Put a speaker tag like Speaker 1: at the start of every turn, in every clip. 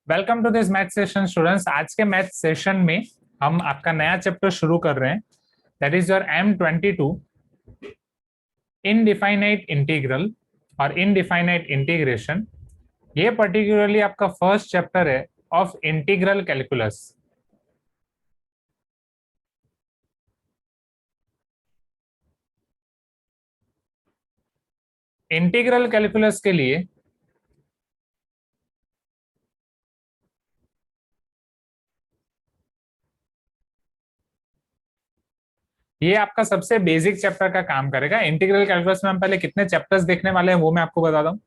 Speaker 1: Welcome to this math session students. आज के math session में हम आपका नया चैप्टर शुरू कर रहे हैं, that is your M22 indefinite integral और इनडिफाइनाइट इंटीग्रेशन। ये पर्टिकुलरली आपका फर्स्ट चैप्टर है of integral calculus. Integral calculus के लिए ये आपका सबसे बेसिक चैप्टर का काम करेगा। इंटीग्रल कैलकुलस में हम पहले कितने चैप्टर्स देखने वाले हैं वो मैं आपको बताता हूँ,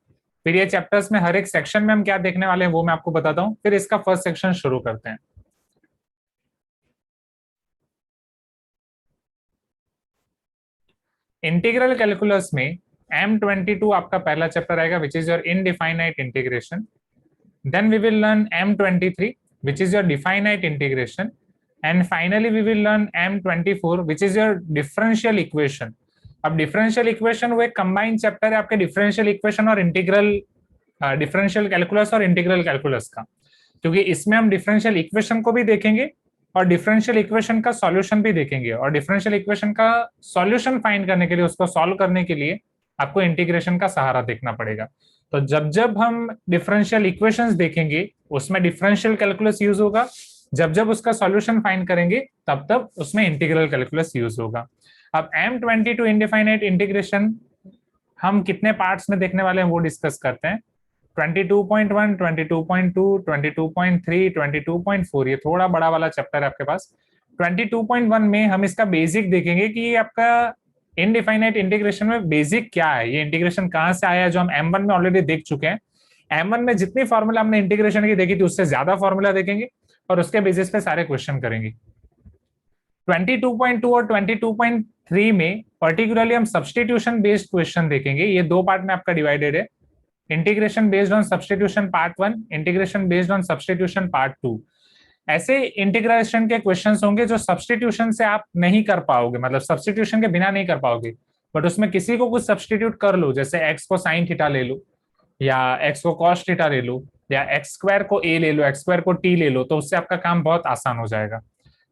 Speaker 1: फिर ये चैप्टर्स में हर एक सेक्शन में हम क्या देखने वाले हैं वो मैं आपको बताता हूँ, फिर इसका फर्स्ट सेक्शन शुरू करते हैं। इंटीग्रल कैलकुलस में M22 आपका पहला चैप्टर आएगा, which is your indefinite integration. Then we will learn M23 which is your definite integration, and finally we will learn M24 which is your differential equation. अब differential equation वो एक combined chapter है आपके differential equation और integral differential calculus और integral calculus का, क्योंकि इसमें हम डिफरेंशियल इक्वेशन को भी देखेंगे और डिफरेंशियल इक्वेशन का सॉल्यूशन भी देखेंगे, और डिफरेंशियल इक्वेशन का सॉल्यूशन फाइंड करने के लिए, उसको सॉल्व करने के लिए आपको इंटीग्रेशन का सहारा देखना पड़ेगा। तो जब जब हम डिफरेंशियल इक्वेशंस देखेंगे उसमें डिफरेंशियल कैलकुलस यूज होगा, जब जब उसका सॉल्यूशन फाइंड करेंगे तब तब उसमें इंटीग्रल कैलकुलस यूज होगा। अब M22 इनडिफाइनाइट इंटीग्रेशन हम कितने पार्ट्स में देखने वाले हैं वो डिस्कस करते हैं। 22.1, 22.2, 22.3, 22.4 ये थोड़ा बड़ा वाला चैप्टर है आपके पास। 22.1 में हम इसका बेसिक देखेंगे कि ये आपका इनडिफाइनाइट इंटीग्रेशन में बेसिक क्या है, ये इंटीग्रेशन कहां से आया है, जो हम M1 में ऑलरेडी देख चुके हैं। M1 में जितनी फॉर्मूला हमने इंटीग्रेशन की देखी थी उससे ज्यादा फॉर्मूला देखेंगे और उसके बेसिस पे सारे क्वेश्चन करेंगे। 22.2 और 22.3 में पर्टिकुलरली हम सब्स्टिट्यूशन बेस्ड क्वेश्चन देखेंगे। ये दो पार्ट में आपका डिवाइडेड है, integration based on substitution part 1, integration based on substitution part 2। ऐसे इंटीग्रेशन के क्वेश्चंस होंगे जो सब्स्टिट्यूशन से आप नहीं कर पाओगे, मतलब सब्स्टिट्यूशन के बिना नहीं कर पाओगे, बट उसमें किसी को कुछ सब्स्टिट्यूट कर लो, जैसे एक्स को साइन थीटा ले लो, या एक्स को कॉस थीटा ले लो, या एक्स स्क्वायर को ए ले लो, एक्स स्क्वायर को टी ले लो, तो उससे आपका काम बहुत आसान हो जाएगा।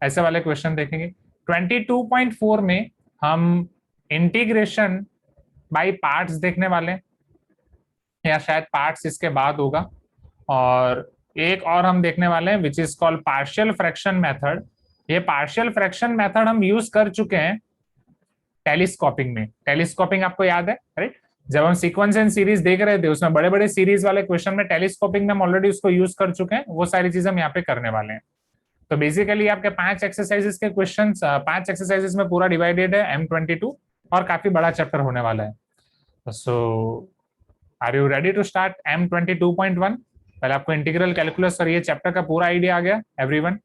Speaker 1: ऐसे वाले क्वेश्चन देखेंगे। 22.4 में हम इंटीग्रेशन बाय पार्ट्स देखने वाले हैं, या शायद पार्ट्स इसके बाद होगा, और एक और हम देखने वाले हैं which is called partial fraction method. ये पार्शियल फ्रैक्शन मेथड हम यूज कर चुके हैं टेलीस्कोपिंग में। टेलीस्कोपिंग आपको याद है, राइट? जब हम सीक्वेंस एंड सीरीज देख रहे थे उसमें बड़े बड़े सीरीज वाले क्वेश्चन में टेलीस्कोपिंग में हम ऑलरेडी उसको यूज कर चुके हैं, वो सारी चीजें हम यहाँ पे करने वाले हैं। तो बेसिकली आपके 5 एक्सरसाइजेस के क्वेश्चन 5 एक्सरसाइजेस में पूरा डिवाइडेड है M22, और काफी बड़ा चैप्टर होने वाला है। So are you ready to start M22.1? पहले आपको इंटीग्रल कैलकुलस और ये चैप्टर का पूरा आइडिया आ गया? Everyone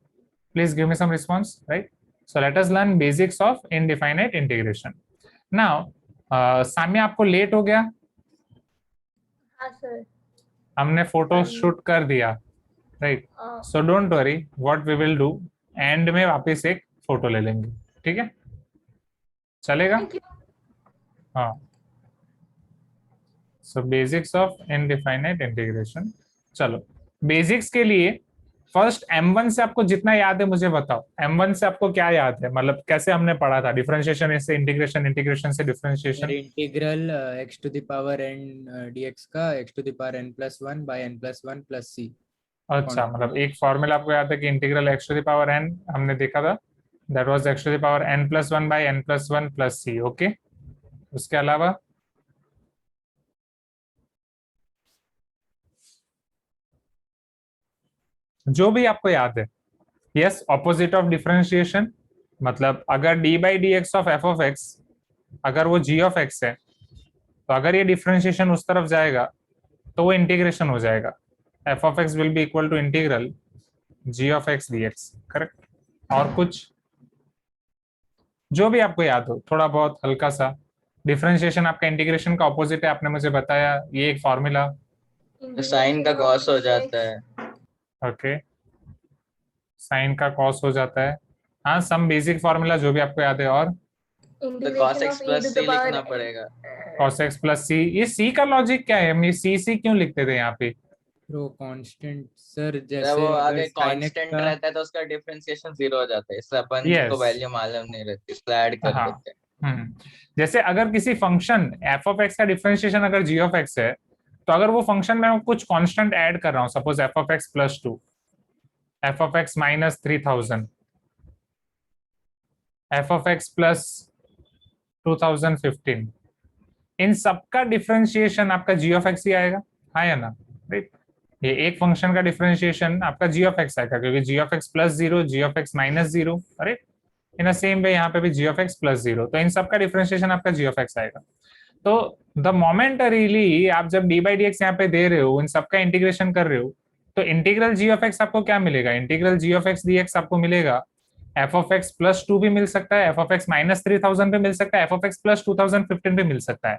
Speaker 1: please give me some response, right? So let us learn basics of indefinite integration. Now साम्य आपको लेट हो गया?
Speaker 2: हाँ सर।
Speaker 1: हमने फोटो शूट कर दिया, right? So don't worry, what we will do, end में वापस एक फोटो ले लेंगे, ठीक है? चलेगा? हाँ। सो बेसिक्स ऑफ इनडिफाइनाइट इंटीग्रेशन। चलो बेसिक्स के लिए फर्स्ट M1 से आपको जितना याद है मुझे बताओ। M1 से आपको क्या याद है, मतलब कैसे हमने पढ़ा था डिफरेंशिएशन से इंटीग्रेशन, इंटीग्रेशन से differentiation?
Speaker 3: Integral x to the power n dx का x to the power n+1 by n+1 plus c।
Speaker 1: अच्छा, मतलब एक फॉर्मूला आपको याद है कि integral x to the power n हमने देखा था, that was x to the power n+1 by n+1 plus c। Okay, उसके अलावा जो भी आपको याद है। यस, ऑपोजिट ऑफ डिफरेंशिएशन, मतलब अगर D by D X of F of x अगर वो जी ऑफ एक्स है, तो अगर ये डिफरेंशिएशन उस तरफ जाएगा तो वो इंटीग्रेशन हो जाएगा। F of x will be equal to integral G of X D X, correct? और कुछ जो भी आपको याद हो, थोड़ा बहुत हल्का सा। डिफरेंशिएशन आपका इंटीग्रेशन का ऑपोजिट है, आपने मुझे बताया, ये एक फॉर्मूला
Speaker 4: साइन का कॉस हो जाता है।
Speaker 1: ओके, साइन का कॉस हो जाता है। हाँ, सम बेसिक फॉर्मूला जो भी आपको याद है। और
Speaker 4: तो cos x plus c लिखना पड़ेगा।
Speaker 1: cos x plus c, ये c का लॉजिक क्या है? हम ये c क्यों लिखते थे यहाँ पे?
Speaker 3: तो कांस्टेंट सर
Speaker 4: जब
Speaker 3: जैसे
Speaker 4: वो
Speaker 3: अगर
Speaker 4: आगे
Speaker 3: sin x
Speaker 4: कांस्टेंट
Speaker 3: का
Speaker 4: रहता है तो उसका डिफरेंशिएशन 0 हो जाता है, इससे अपन को
Speaker 1: यस,
Speaker 4: वैल्यू मालूम नहीं रहती, इसलिए ऐड कर
Speaker 1: हाँ।
Speaker 4: देते हैं।
Speaker 1: जैसे अगर किसी फंक्शन एफ ऑफ एक्स का डिफरेंशिएशन अगर जी ऑफ एक्स है, तो अगर वो फंक्शन में कुछ कांस्टेंट ऐड कर रहा हूँ, suppose F of x plus 2, F of x minus 3000, F of x plus 2015, इन सबका डिफरेंशिएशन आपका जी ऑफ एक्स ही आएगा, हाँ या ना, राइट। ये एक फंक्शन का डिफरेंशिएशन आपका जी ऑफ एक्स आएगा, क्योंकि g of x plus 0, g of x minus 0, right. In the same way यहाँ पे भी जी ऑफ एक्स प्लस 0, तो इन सबका डिफरेंशिएशन आपका जी ऑफ एक्स आएगा। तो द मोमेंटरीली आप जब डी बाई डी एक्स यहाँ पे दे रहे हो, इन सबका इंटीग्रेशन कर रहे हो, तो इंटीग्रल जी ऑफ एक्स आपको क्या मिलेगा, integral G of X D X आपको मिलेगा एफ ऑफ एक्स प्लस 2 भी मिल सकता है, एफ ऑफ एक्स माइनस 3000 भी मिल सकता है, एफ ऑफ एक्स प्लस 2015 भी मिल सकता है।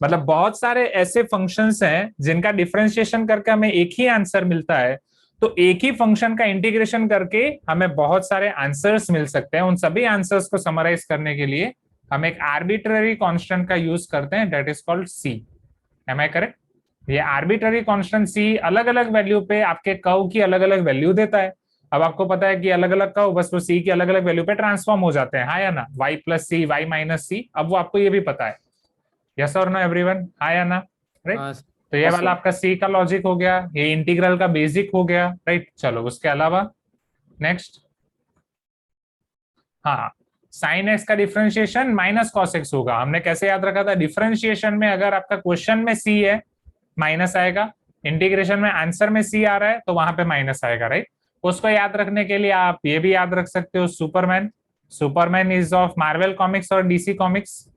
Speaker 1: मतलब बहुत सारे ऐसे फंक्शंस हैं जिनका डिफरेंशिएशन करके हमें एक ही आंसर मिलता है। तो एक ही फंक्शन का इंटीग्रेशन करके हमें बहुत सारे आंसर्स मिल सकते हैं। उन सभी आंसर्स को समराइज करने के लिए हम एक आर्बिट्ररी कांस्टेंट का यूज करते हैं, that is called C. Am I correct? ये आर्बिट्ररी कांस्टेंट सी अलग अलग वैल्यू पे आपके कर्व की अलग अलग वैल्यू देता है। अब आपको पता है कि अलग अलग कर्व बस वो सी की अलग अलग वैल्यू पे ट्रांसफॉर्म हो जाते हैं, हाँ या ना, y प्लस सी, y माइनस सी। अब वो आपको ये भी पता है, यस और नो एवरीवन, हाँ या ना, राइट।
Speaker 3: हाँ
Speaker 1: तो ये वाला आपका सी का लॉजिक हो गया, ये इंटीग्रल का बेसिक हो गया, राइट। चलो उसके अलावा नेक्स्ट, हाँ, साइन एक्स का डिफरेंशिएशन माइनस कॉस एक्स होगा। हमने कैसे याद रखा था, डिफरेंशिएशन में अगर आपका क्वेश्चन में सी है माइनस आएगा, इंटीग्रेशन में आंसर में सी आ रहा है तो वहां पे माइनस आएगा, राइट। उसको याद रखने के लिए आप ये भी याद रख सकते हो, Superman. Superman is of Marvel Comics और DC Comics,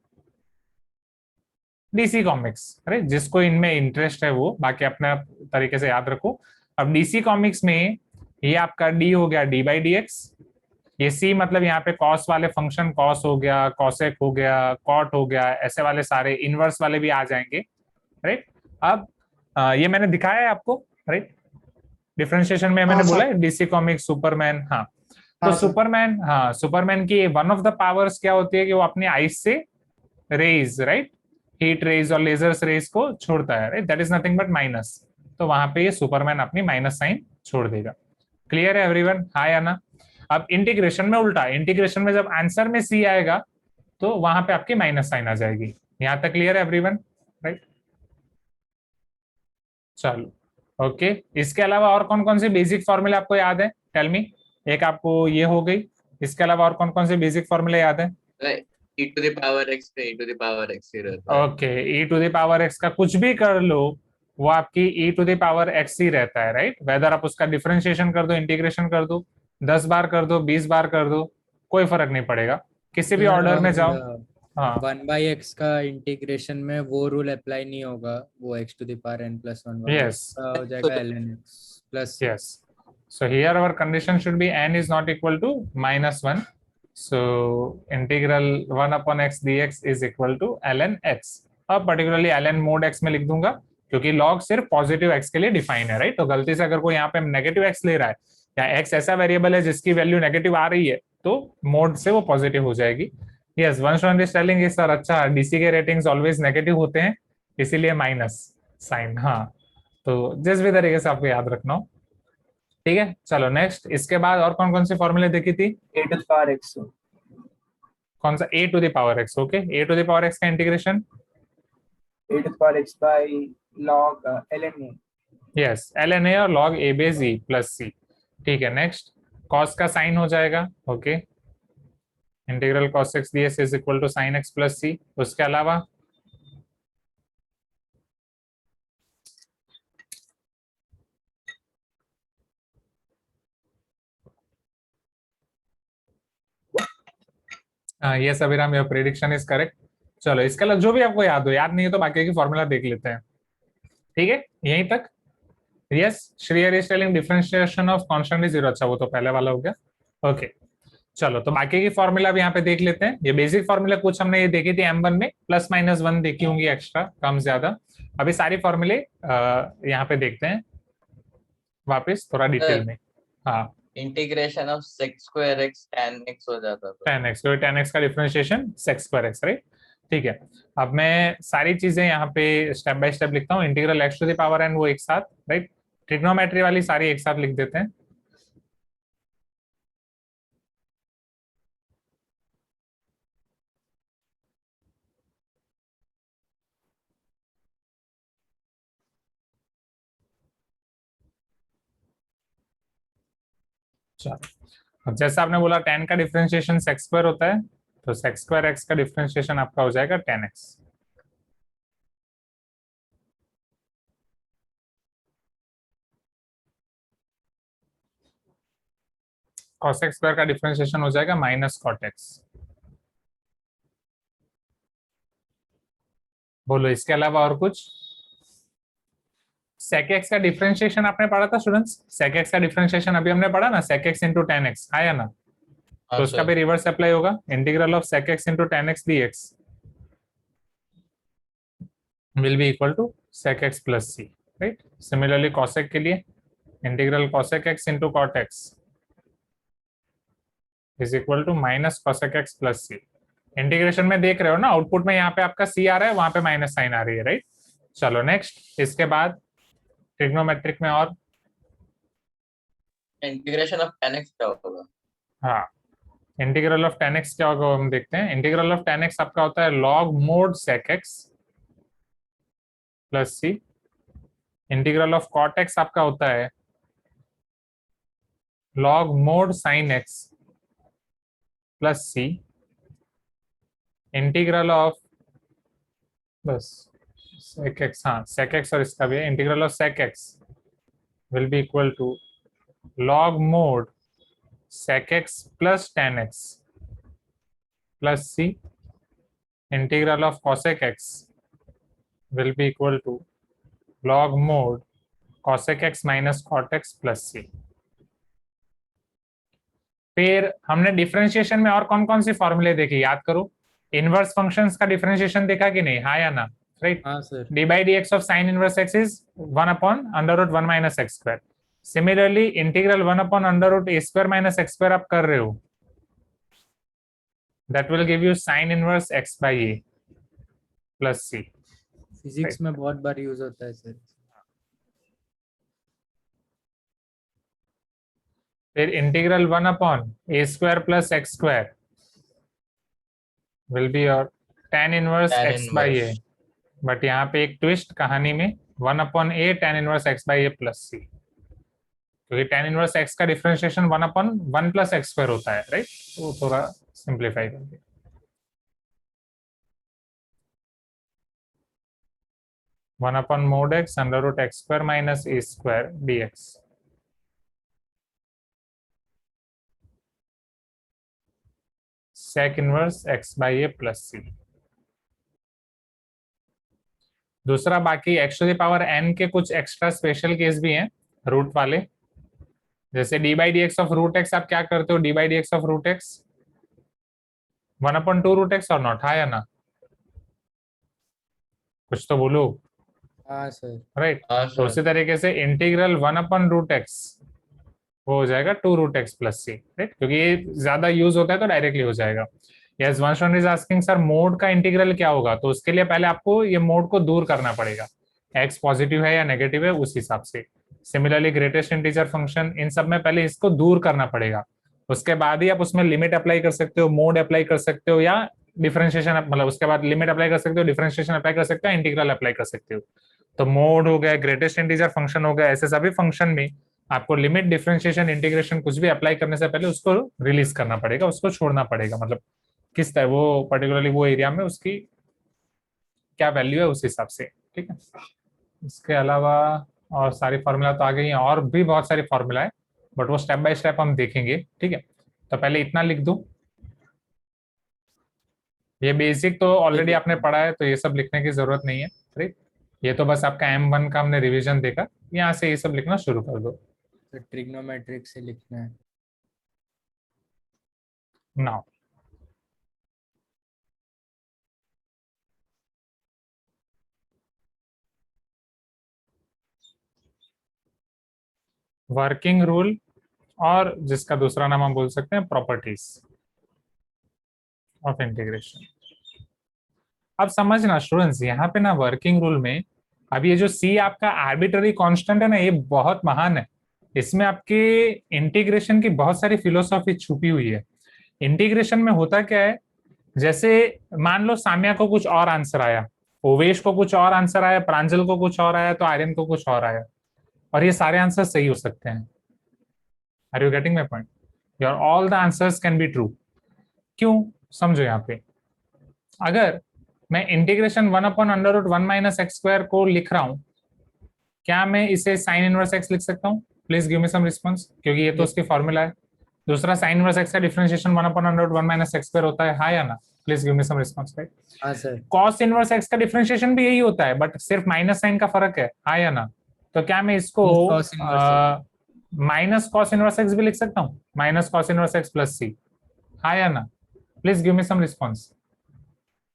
Speaker 1: DC Comics, right. जिसको इनमें इंटरेस्ट है वो बाकी अपने तरीके से याद रखो। अब डीसी कॉमिक्स में ये आपका डी हो गया डी बाई डी एक्स, ये सी मतलब यहाँ पे कॉस वाले फंक्शन, कॉस हो गया, कॉसेक हो गया, कॉट हो गया, ऐसे वाले सारे इनवर्स वाले भी आ जाएंगे, राइट। अब ये मैंने दिखाया है आपको, राइट। डिफरेंशिएशन में मैंने बोला है डीसी कॉमिक्स, सुपरमैन, हाँ। तो सुपरमैन, हाँ, सुपरमैन की वन ऑफ द पावर्स क्या होती है कि वो अपनी आइस से रेज, राइट, हीट रेज और लेजर्स रेज को छोड़ता है, right. That is nothing but minus. तो वहां पे ये सुपरमैन अपनी माइनस साइन छोड़ देगा। क्लियर है एवरीवन, हाँ या ना? अब इंटीग्रेशन में उल्टा, इंटीग्रेशन में जब आंसर में सी आएगा तो वहां पे आपकी माइनस साइन आ जाएगी। यहां तक क्लियर है एवरीवन, राइट? चलो ओके। इसके अलावा और कौन कौन से बेसिक फॉर्मूले आपको याद है, टेल मी। एक आपको ये हो गई, इसके अलावा और कौन कौन से बेसिक फॉर्मूले याद है?
Speaker 4: e to the power x पे e to the power x ही रहता है।
Speaker 1: Okay, e to the power x का कुछ भी कर लो वो आपकी e to the power x ही रहता है, राइट। वेदर आप उसका डिफरेंशिएशन कर दो, इंटीग्रेशन कर दो, 10 बार कर दो, 20 बार कर दो, कोई फर्क नहीं पड़ेगा, किसी भी ऑर्डर में जाओ। हाँ,
Speaker 3: 1/x का इंटीग्रेशन में वो रूल अप्लाई नहीं होगा, वो x to the power n plus 1 वाला
Speaker 1: Yes.
Speaker 3: हो जाएगा ln x plus
Speaker 1: yes. So here our condition should be n is not equal to -1. So integral 1 upon x dx is equal to ln x. अब particularly ln mod x में लिख दूंगा क्योंकि log सिर्फ positive x के लिए define है, right. तो गलती से अगर कोई यहाँ पे नेगेटिव x ले रहा है या x ऐसा वेरिएबल है जिसकी वैल्यू नेगेटिव आ रही है तो मोड से वो पॉजिटिव हो जाएगी। यस, वंश इज टेलिंग इज सर, अच्छा डीसी के रेटिंग्स ऑलवेज नेगेटिव होते हैं इसीलिए माइनस साइन, हाँ। तो जिस भी तरीके से आपको याद रखना हो, ठीक है। चलो नेक्स्ट, इसके बाद और कौन कौन सी फॉर्मूले देखी थी?
Speaker 5: a to the power x.
Speaker 1: कौन सा? a to the power x, okay. a to the power x का integration
Speaker 5: a to the power x by log ln a.
Speaker 1: Yes, ln a और log a base e plus c, ठीक है। Next, cos का sine हो जाएगा, okay, integral cos x ds is equal to sin x plus c। उसके अलावा yes Abhiram, your prediction is correct. चलो इसके अलावा जो भी आपको याद हो, याद नहीं है तो बाकी की फॉर्मूला देख लेते हैं, ठीक है, यहीं तक। Yes, Shreyar is telling differentiation of constant is 0, अच्छा वो तो पहले वाला हो गया, ओके। चलो तो बाकी की फॉर्मूला भी यहाँ पे देख लेते हैं। ये बेसिक फॉर्मूला कुछ हमने ये देखी थी M1 में, प्लस माइनस 1 देखी होंगी एक्स्ट्रा, कम ज्यादा। अभी सारी फॉर्मूले यहाँ पे देखते हैं वापस थोड़ा डिटेल में। हाँ,
Speaker 4: integration of sec square x tan x हो जाता था।
Speaker 1: 10x, तो 10x का differentiation sec square x, right, ठीक है। अब मैं सारी चीजें यहाँ पे स्टेप बाय स्टेप लिखता हूँ। Integral x to the power n वो एक साथ, राइट। ट्रिग्नोमेट्री वाली सारी एक साथ लिख देते हैं। चलो, अब जैसा आपने बोला tan का डिफरेंशिएशन sec स्क्वायर होता है, तो sec स्क्वायर x का डिफरेंशिएशन आपका हो जाएगा tan x। cos x square का डिफरेंशिएशन हो जाएगा माइनस cot x। बोलो इसके अलावा और कुछ। sec x का डिफरेंशिएशन आपने पढ़ा था स्टूडेंट्स, sec x का डिफरेंशिएशन अभी हमने पढ़ा ना, sec x into tan x आया ना, तो उसका भी रिवर्स अप्लाई होगा, integral of sec x into tan x dx will be equal to sec x plus c, right. Similarly cosec के लिए integral cosec x into cot x is equal to minus cosec x plus c। Integration में देख रहे हो ना, output में यहाँ पे आपका c आ रहा है, वहां पे माइनस साइन आ रही है, राइट। चलो नेक्स्ट, इसके बाद ट्रिग्नोमेट्रिक में और
Speaker 4: इंटीग्रेशन ऑफ tan x क्या होगा?
Speaker 1: हाँ, इंटीग्रल ऑफ tan x क्या होगा हम देखते हैं। इंटीग्रल ऑफ tan x आपका होता है log mod sec x plus c। Integral of cot x आपका होता है log mod sin x plus c। Integral of बस sec x, हाँ sec x और इसका भी है, integral of sec x will be equal to log mod sec x plus tan x plus c। Integral of cosec x will be equal to log mod cosec x minus cot x plus c। फिर हमने differentiation में और कौन कौन सी फॉर्मूले देखे याद करो। इनवर्स फंक्शंस का डिफरेंशिएशन देखा कि नहीं, हाँ या ना, राइट।
Speaker 3: हाँ sir.
Speaker 1: D by D X of sine inverse X is 1 upon under root 1 minus x square. Similarly integral 1 upon under root A square minus x square आप कर रहे हो, that will give you sine inverse x by A plus C.
Speaker 3: Physics में बहुत बार use होता है sir.
Speaker 1: फिर integral 1 upon A square plus x square will be your tan inverse
Speaker 4: Tan
Speaker 1: x by A,
Speaker 4: inverse.
Speaker 1: But यहाँ पे एक twist कहानी में 1 upon A tan inverse x by A plus C, क्योंकि tan इनवर्स एक्स का differentiation 1 upon 1 plus x square होता है, right. तो थोड़ा सिंप्लीफाई करके 1 upon mod x under root x square minus A square D x. sec inverse x by A plus C. दूसरा, बाकी x to the power n के कुछ extra special case भी हैं रूट वाले, जैसे D by D X of root X आप क्या करते हो, D by D X of root X 1 upon 2 root X और नॉट, हाँ या ना, कुछ तो बोलो,
Speaker 3: हाँ सर।
Speaker 1: राइट।
Speaker 4: हाँ
Speaker 1: तो
Speaker 4: सर।
Speaker 1: उसी तरीके से इंटीग्रल 1 अपॉन रूट एक्स वो हो जाएगा 2 रूट एक्स प्लस सी, राइट, क्योंकि ये ज्यादा यूज होता है तो डायरेक्टली हो जाएगा। Yes, one student is asking sir mode का इंटीग्रल क्या होगा, तो उसके लिए पहले आपको ये मोड को दूर करना पड़ेगा, एक्स पॉजिटिव है या नेगेटिव है उस हिसाब से। सिमिलरली ग्रेटेस्ट इंटीजर फंक्शन, इन सब में पहले इसको दूर करना पड़ेगा, उसके बाद ही आप उसमें लिमिट अप्लाई कर सकते हो, मोड अप्लाई कर सकते हो, या डिफरेंशिएशन, मतलब उसके बाद लिमिट अप्लाई कर सकते हो, डिफरेंशिएशन अप्लाई कर सकते हो, इंटीग्रल अप्लाई कर सकते हो। तो मोड हो गया, ग्रेटेस्ट इंटीजर फंक्शन हो गया, ऐसे सभी फंक्शन में आपको लिमिट, डिफरेंशिएशन, इंटीग्रेशन कुछ भी अप्लाई करने से पहले उसको रिलीज करना पड़ेगा, उसको छोड़ना पड़ेगा, मतलब किस तरह वो पर्टिकुलरली वो एरिया में उसकी क्या वैल्यू है उस हिसाब से, ठीक है। इसके अलावा और सारी फॉर्मूला तो आ गई हैं, और भी बहुत सारी फॉर्मूला है, बट वो स्टेप बाय स्टेप हम देखेंगे, ठीक है। तो पहले इतना लिख दूं, ये बेसिक तो ऑलरेडी आपने पढ़ा है, तो ये सब लिखने की जरूरत नहीं है, राइट। ये तो बस आपका M1 का हमने रिवीजन देखा, यहाँ से ये सब लिखना शुरू कर दो।
Speaker 3: तो ट्रिग्नोमेट्रिक से लिखना है।
Speaker 1: नाउ वर्किंग रूल, और जिसका दूसरा नाम हम बोल सकते हैं प्रॉपर्टीज ऑफ इंटीग्रेशन। अब समझना स्टूडेंट्स, यहाँ पे ना वर्किंग रूल में अब ये जो सी आपका आर्बिट्ररी कांस्टेंट है ना, ये बहुत महान है। इसमें आपके इंटीग्रेशन की बहुत सारी फिलोसॉफी छुपी हुई है। इंटीग्रेशन में होता क्या है, जैसे मान लो साम्या को कुछ और आंसर आया, ओवेश को कुछ और आंसर आया, प्रांजल को कुछ और आया, तो आर्यन को कुछ और आया, और ये सारे आंसर सही हो सकते हैं। Are you getting my point? Your all the answers can be true. क्यों? समझो यहाँ पे, अगर मैं इंटीग्रेशन 1/√1 - x² को लिख रहा हूं, क्या मैं इसे साइन इनवर्स x लिख सकता हूँ? Please give me some response, क्योंकि ये तो उसकी फॉर्मूला है। दूसरा साइन इनवर्स x का डिफरेंशिएशन 1/√1 - x² होता है, हाँ या ना? Please give me some response, right?
Speaker 3: हाँ सर।
Speaker 1: कॉस इनवर्स x का डिफरेंशिएशन भी यही होता है, बट सिर्फ माइनस साइन का फर्क है, हाँ या ना? तो क्या मैं इसको
Speaker 3: Cos inverse
Speaker 1: minus cos inverse x भी लिख सकता हूँ, minus cos inverse x plus C, हाँ या ना? Please give me some response.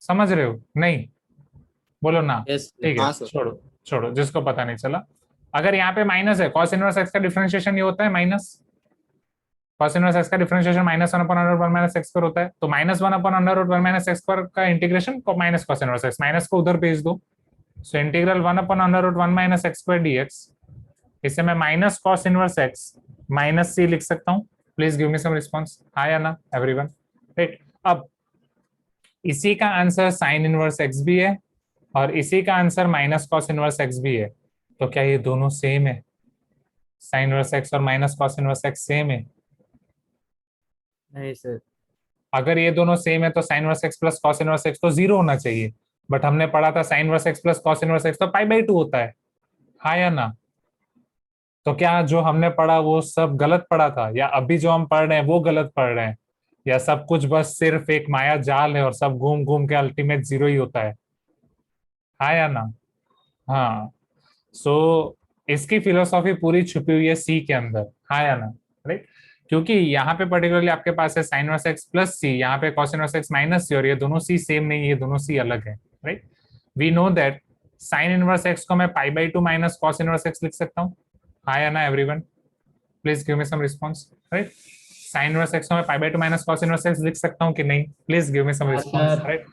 Speaker 1: समझ रहे हो? नहीं? बोलो ना।
Speaker 3: यस
Speaker 1: ठीक है, छोड़ो छोड़ो, जिसको पता नहीं चला। अगर यहाँ पे माइनस है, cos इनवर्स x का डिफरेंशिएशन ये होता है माइनस, cos इनवर्स x का डिफरेंशिएशन -1/√1 - x² होता है, तो -1/√1 - x² का इंटीग्रेशन को minus cos inverse x, minus को उधर भेज दो, सो इंटीग्रल 1/√1 - x² dx, इसे मैं minus cos inverse x minus c लिख सकता हूँ। Please give me some response, हाँ या ना एवरीवन? राइट। अब इसी का आंसर साइन इनवर्स x भी है, और इसी का answer minus cos inverse x भी है। तो क्या ये दोनों सेम है? साइन इनवर्स x और minus cos inverse x same है?
Speaker 3: नहीं सर।
Speaker 1: अगर ये दोनों सेम है तो sign inverse x plus cos inverse x तो 0 होना चाहिए, बट हमने पढ़ा था sign inverse x plus cos inverse x तो π/2 होता है, हाँ या ना? तो क्या जो हमने पढ़ा वो सब गलत पढ़ा था, या अभी जो हम पढ़ रहे हैं वो गलत पढ़ रहे हैं, या सब कुछ बस सिर्फ एक माया जाल है और सब घूम घूम के अल्टीमेट 0 ही होता है, हाँ या ना? हाँ। सो इसकी फिलोसॉफी पूरी छुपी हुई है सी के अंदर, हाँ या ना? राइट। क्योंकि यहाँ पे पर्टिकुलरली आपके पास है साइन इनवर्स x प्लस सी, यहाँ पे कॉस इनवर्स x माइनस सी, और ये दोनों सी सेम नहीं है, ये दोनों सी अलग है, right? We know that sine inverse x को मैं π/2 माइनस कॉस इनवर्स x लिख सकता हूँ, हाँ या ना everyone? Please give me some response, right? Sine inverse x को मैं π/2 माइनस कॉस इनवर्स x लिख सकता हूँ कि नहीं? Please give me some response, right?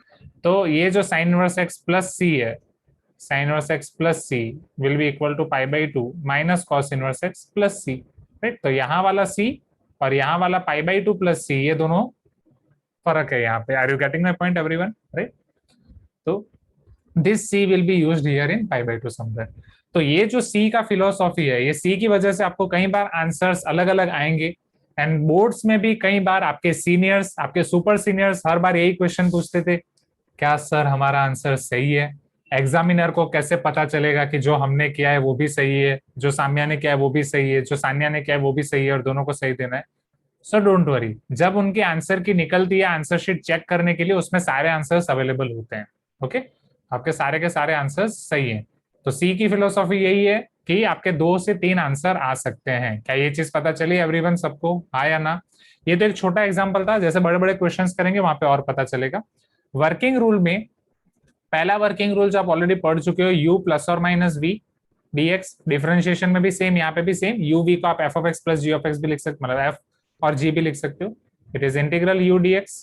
Speaker 1: तो ये जो sine inverse x plus C है, sin inverse x plus c will be equal to π/2 minus cos inverse x plus c, right? तो यहाँ वाला c और यहाँ वाला π/2 plus c, ये दोनों फर्क है यहाँ पे। Are you getting my point everyone? Right. तो this c will be used here in π/2 somewhere। तो ये जो c का फिलोसॉफी है, ये c की वजह से आपको कई बार आंसर्स अलग अलग आएंगे, एंड बोर्ड्स में भी कई बार आपके सीनियर्स, आपके सुपर सीनियर्स हर बार यही क्वेश्चन पूछते थे, क्या सर हमारा आंसर सही है? एग्जामिनर को कैसे पता चलेगा कि जो हमने किया है वो भी सही है, जो साम्या ने किया है वो भी सही है, जो सान्या ने किया है वो भी सही है, और दोनों को सही देना है? सो डोंट वरी, जब उनकी आंसर की निकलती है आंसर शीट चेक करने के लिए, उसमें सारे आंसर्स अवेलेबल होते हैं। ओके, आपके सारे के सारे आंसर्स सही हैं। तो सी की फिलोसॉफी यही है कि आपके 2 से 3 आंसर आ सकते हैं। क्या ये चीज पता चली एवरीवन सबको, हाँ या ना? ये तो एक छोटा एग्जाम्पल था, जैसे बड़े बड़े क्वेश्चन करेंगे वहां पे और पता चलेगा। वर्किंग रूल में पहला वर्किंग रूल जो आप ऑलरेडी पढ़ चुके हो, u प्लस और माइनस v dx, डिफरेंशिएशन में भी सेम, यहाँ पे भी सेम, u v को आप f of x plus g of x भी लिख सकते, मतलब f और g भी लिख सकते हो। It is integral u dx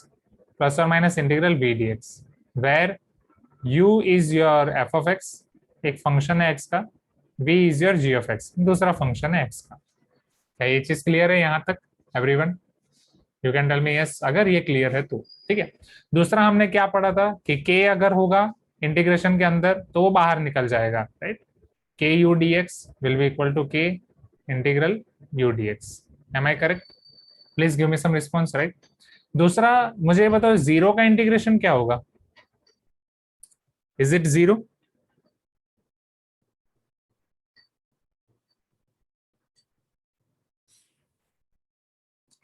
Speaker 1: plus और minus integral v dx, where u is your f of x, एक फंक्शन है x का, v is your g of x, दूसरा फंक्शन है x का। क्या ये चीज क्लियर है यहाँ तक everyone? You can tell me yes अगर ये क्लियर है तो, ठीक है। दूसरा हमने क्या पढ़ा था कि k अगर होगा इंटीग्रेशन के अंदर तो वो बाहर निकल जाएगा, right? k u dx will be equal to k integral u dx, am I correct? Please give me some response, right? दूसरा मुझे बताओ, जीरो का इंटीग्रेशन क्या होगा? Is it 0?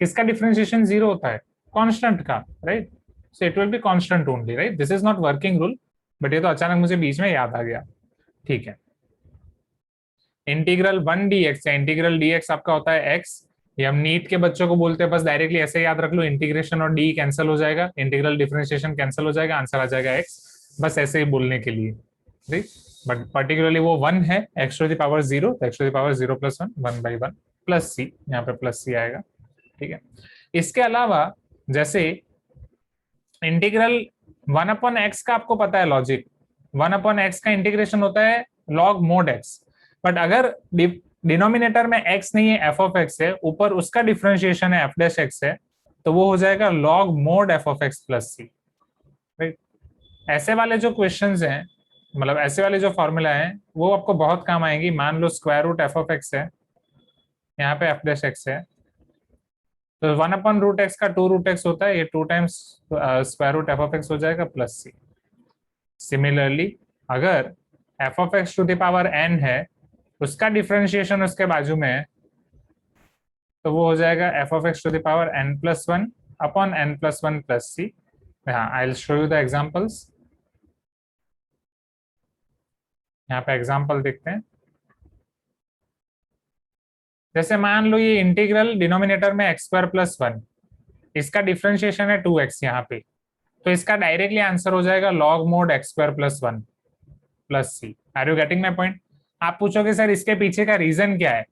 Speaker 1: किसका डिफरेंशिएशन 0 होता है? कांस्टेंट का, right? So it will be constant only, right? This is not working rule, but ये तो अचानक मुझे बीच में याद आ गया, ठीक है। इंटीग्रल 1 dx या इंटीग्रल dx आपका होता है x, ये हम नीट के बच्चों को बोलते हैं, बस डायरेक्टली ऐसे याद रख लो, इंटीग्रेशन और d कैंसिल हो जाएगा, इंटीग्रल डिफरेंशिएशन कैंसिल हो जाएगा, आंसर आ जाएगा x, बस ऐसे ही बोलने के लिए, ठीक? बट पर्टिकुलरली वो 1 है, x टू द पावर 0, तो x टू द पावर 0 प्लस 1, 1/1 प्लस c, यहाँ पे प्लस c आएगा, ठीक है। इसके अलावा जैसे इंटीग्रल 1/x का आपको पता है लॉजिक, 1/x का इंटीग्रेशन होता है log mod x, बट अगर डिनोमिनेटर में x नहीं है, f of x है, ऊपर उसका डिफरेंशिएशन है f dash x है, तो वो हो जाएगा log mod f of x plus c, right. ऐसे वाले जो क्वेश्चंस हैं, मतलब ऐसे वाले जो फॉर्मूला हैं, वो आपको बहुत काम आएंगी। मान लो square root f of x है, यहाँ पे f dash x है, तो 1/√x का 2√x होता है, ये 2 times square root f of x हो जाएगा प्लस c। सिमिलरली अगर f of x to the power n है, उसका डिफरेंशिएशन उसके बाजू में है, तो वो हो जाएगा f of x to the power n+1 upon n+1 plus c। हाँ, I will show you the examples. यहाँ पे एग्जांपल देखते हैं। जैसे मान लो ये इंटीग्रल डिनोमिनेटर में x² + 1, इसका डिफरेंशिएशन है 2x यहाँ पे, तो इसका डायरेक्टली आंसर हो जाएगा log mod x² + 1 plus c। Are you getting my point? आप पूछोगे सर इसके पीछे का रीजन क्या है,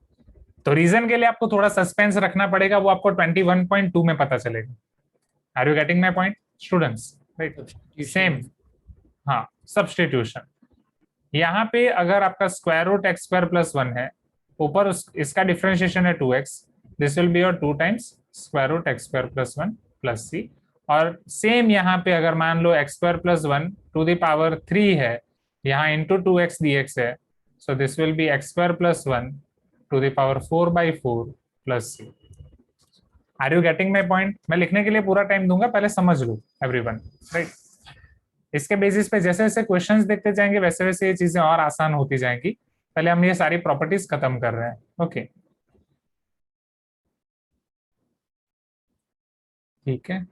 Speaker 1: तो रीजन के लिए आपको थोड़ा सस्पेंस रखना पड़ेगा, वो आपको 21.2 में पता चलेगा। Are you getting my point students? Right, same. हाँ, सब्स्टिट्यूशन। यहाँ पे अगर आपका स्क्वायर रूट x² + 1 है, ऊपर इसका डिफरेंशिएशन है 2x, this will be your 2 times square root x² + 1 plus c। और सेम यहाँ पे अगर मान लो x² + 1 टू द पावर 3 है, यहाँ इंटू 2x dx है, so this will be x² + 1 to the power 4/4 plus c। Are you getting my point? मैं लिखने के लिए पूरा टाइम दूंगा, पहले समझ लो एवरीवन, राइट। इसके बेसिस पे जैसे जैसे क्वेश्चंस देखते जाएंगे, वैसे वैसे ये चीजें और आसान होती जाएंगी। पहले हम ये सारी प्रॉपर्टीज खत्म कर रहे हैं, ओके। ठीक है,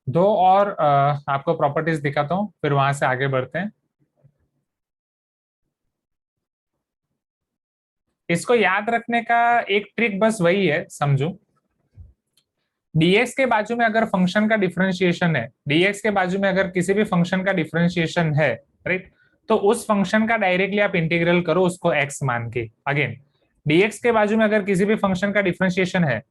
Speaker 1: दो और आपको प्रॉपर्टीज दिखाता हूँ, फिर वहां से आगे बढ़ते हैं। इसको याद रखने का एक ट्रिक बस वही है, समझो। dx के बाजू में अगर फंक्शन का डिफरेंशिएशन है, dx के बाजू में अगर किसी भी फंक्शन का डिफरेंशिएशन है, राइट, तो उस फंक्शन का डायरेक्टली आप इंटीग्रल करो उसको x मान के। अगेन, dx के बाजू में अगर किसी भी फंक्शन का डिफरेंशिएशन है,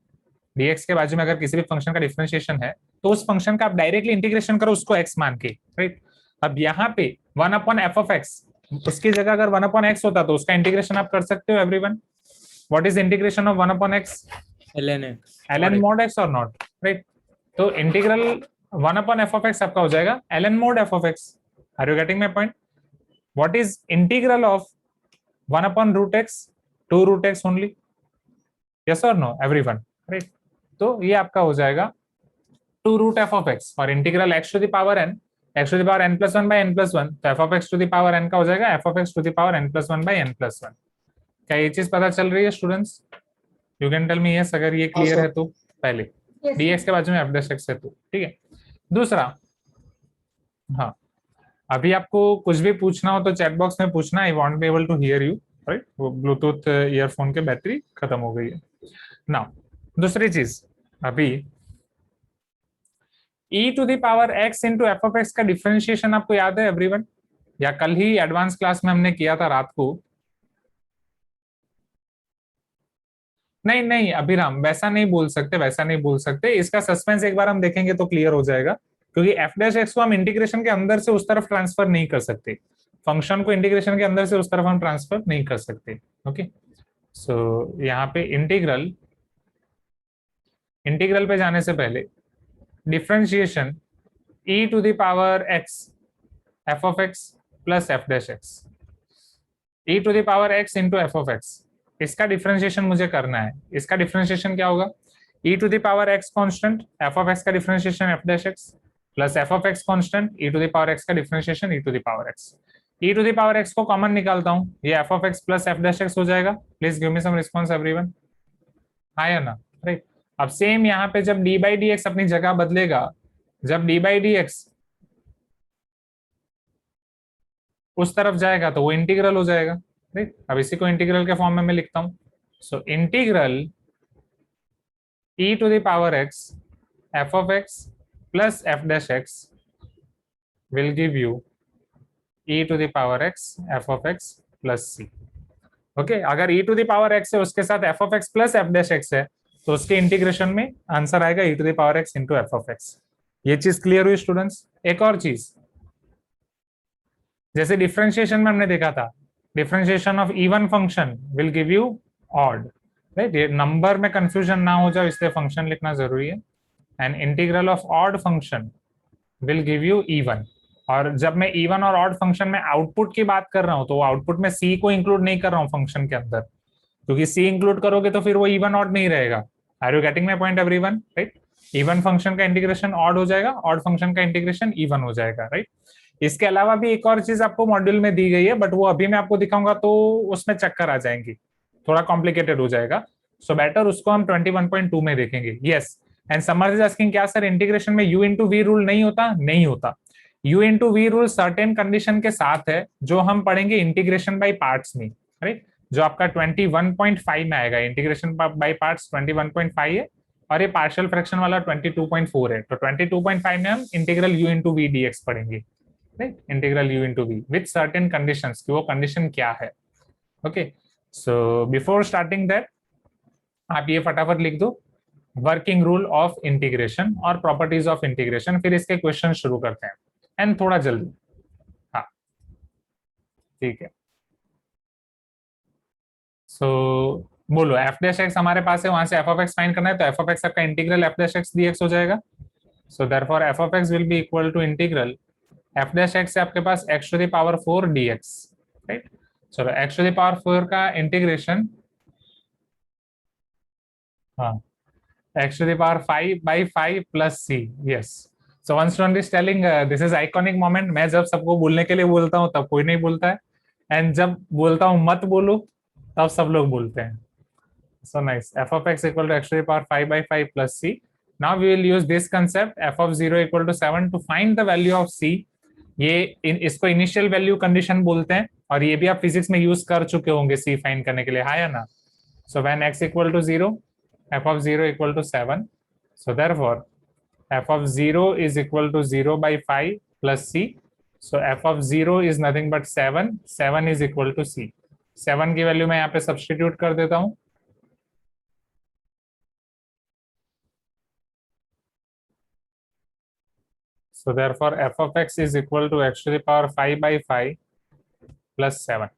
Speaker 1: dx के बाजू में अगर किसी भी फंक्शन का डिफरेंशिएशन है, तो उस फंक्शन का आप डायरेक्टली इंटीग्रेशन करो उसको x मान के, राइट। अब यहाँ पे 1/f of x, उसकी जगह अगर 1/x होता तो उसका इंटीग्रेशन आप कर सकते हो everyone. What is integration of 1/x? ln mod x और नॉट, राइट। तो इंटीग्रल 1/f of x आपका हो जाएगा ln mod f of x। Are you getting my point? What is integral of 1/√x? 2√x only, yes और no everyone, right. तो ये आपका हो जाएगा 2√f of x, और integral x to the power n, x to the power n+1/n+1, तो f of x to the power n का हो जाएगा f of x to the power n+1/n+1। क्या ये चीज पता चल रही है students? You can tell me yes अगर ये क्लियर है तो। पहले
Speaker 2: Yes,
Speaker 1: dx के बाजू में f dash x है तो ठीक है। दूसरा, हाँ, अभी आपको कुछ भी पूछना हो तो चैट बॉक्स में पूछना, I want be able to hear you, right. वो ब्लूटूथ ईयरफोन की बैटरी खत्म हो गई है। नाउ दूसरी चीज, अभी e to the power x into f of x का डिफरेंशिएशन आपको याद है एवरीवन, या कल ही एडवांस क्लास में हमने किया था रात को? नहीं नहीं अभिराम, वैसा नहीं बोल सकते, वैसा नहीं बोल सकते। इसका सस्पेंस एक बार हम देखेंगे तो क्लियर हो जाएगा, क्योंकि एफ डैश एक्स को हम इंटीग्रेशन के अंदर से उस तरफ ट्रांसफर नहीं कर सकते, फंक्शन को इंटीग्रेशन के अंदर से उस तरफ हम ट्रांसफर नहीं कर सकते, ओके। सो यहाँ पे इंटीग्रल पे जाने से पहले differentiation e to the power x f of x plus f dash x, e to the power x into f of x, इसका डिफरेंशिएशन मुझे करना है। इसका डिफरेंशिएशन क्या होगा? e to the power x constant, f of x का differentiation f dash x plus f of x constant, e to the power x का differentiation e to the power x। e to the power x को common निकालता हूं, ये f of x plus f dash x हो जाएगा। Please give me some response everyone, हाँ या ना, राइट। अब सेम यहाँ पे जब d by dx अपनी जगह बदलेगा, जब d by dx उस तरफ जाएगा तो वो इंटीग्रल हो जाएगा, राइट। अब इसी को इंटीग्रल के फॉर्म में मैं लिखता हूं। So integral e to the power x f of x plus f dash x will give you e to the power x f of x plus c, okay. अगर e to the power x है उसके साथ f of x plus f dash x है, तो उसके integration में answer आएगा e to the power x into f of x. ये चीज क्लियर हुई स्टूडेंट्स? एक और चीज, जैसे डिफरेंशिएशन में हमने देखा था, differentiation of even function will give you odd, right? ये नंबर में कंफ्यूजन ना हो जाए इसलिए फंक्शन लिखना जरूरी है। And integral of odd function will give you even. और जब मैं इवन और ऑड फंक्शन में आउटपुट की बात कर रहा हूं तो आउटपुट में सी को इंक्लूड नहीं कर रहा हूं फंक्शन के अंदर, क्योंकि सी इंक्लूड करोगे तो फिर वो इवन ऑड नहीं रहेगा। Are you getting my point everyone? Right? Even function का इंटीग्रेशन ऑड हो जाएगा, ऑड फंक्शन का इंटीग्रेशन इवन हो जाएगा, राइट? इसके अलावा भी एक और चीज आपको मॉड्यूल में दी गई है, बट वो अभी मैं आपको दिखाऊंगा तो उसमें चक्कर आ जाएंगी, थोड़ा कॉम्प्लिकेटेड हो जाएगा। सो बेटर उसको हम 21.2 में देखेंगे। Yes, and Samar is asking क्या सर इंटीग्रेशन में u इंटू वी रूल नहीं होता? नहीं होता। u into v rule certain condition के साथ है जो हम पढ़ेंगे इंटीग्रेशन बाय पार्ट्स में, राइट? जो आपका 21.5 में आएगा। इंटीग्रेशन बाय पार्ट्स 21.5 है और ये पार्शियल फ्रैक्शन वाला 22.4 है। तो 22.5 में हम integral u into V D x पढ़ेंगे, right? Integral u into V with certain conditions, कि वो कंडीशन क्या है। Okay, so before starting that आप ये फटाफट लिख दो, वर्किंग रूल ऑफ इंटीग्रेशन और प्रॉपर्टीज ऑफ इंटीग्रेशन, फिर इसके क्वेश्चन शुरू करते हैं एंड थोड़ा जल्दी। हाँ ठीक है, सो बोलो एफ डैश एक्स हमारे पास है, वहां से एफ ऑफ एक्स फाइंड करना है, तो एफ ऑफ एक्स आपका integral F dash x D x हो जाएगा। So therefore F of x will be equal to integral F dash x से आपके पास x to the power 4 dx, right? चलो एक्स टू द पावर 4 का integration, हाँ, x to the power 5 by 5 plus c. Yes. So one student is telling this is iconic moment. मैं जब सबको बोलने के लिए बोलता हूँ तब कोई नहीं बोलता है, एंड जब बोलता हूँ मत बोलो तब सब लोग बोलते हैं। So nice. f of x equal to x to the power 5 by 5 plus c. Now we will use this concept f of 0 equal to 7 to find the value of c. ये इसको इनिशियल वैल्यू कंडीशन बोलते हैं और ये भी आप physics में use कर चुके होंगे c फाइंड करने के लिए, हाँ या ना? So when x equal to 0, f of 0 equal to 7. So therefore, f of 0 is equal to 0 by 5 plus c. So f of 0 is nothing but 7. 7 is equal to c. 7 की value मैं यहाँ पे सब्स्टिट्यूट कर देता हूँ। So therefore, f of x is equal to x to the power 5 by 5 plus 7.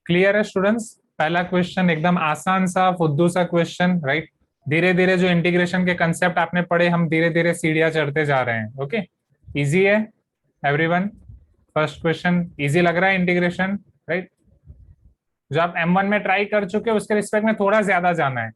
Speaker 1: Clear है students? पहला question एकदम आसान सा फुद्दू सा क्वेश्चन, राइट? धीरे धीरे जो इंटीग्रेशन के कंसेप्ट आपने पढ़े, हम धीरे धीरे सीढ़ियां चढ़ते जा रहे हैं। ओके, इजी है एवरीवन? फर्स्ट क्वेश्चन इजी लग रहा है इंटीग्रेशन, राइट? जो आप M1 में ट्राई कर चुके हो उसके रिस्पेक्ट में थोड़ा ज्यादा जाना है,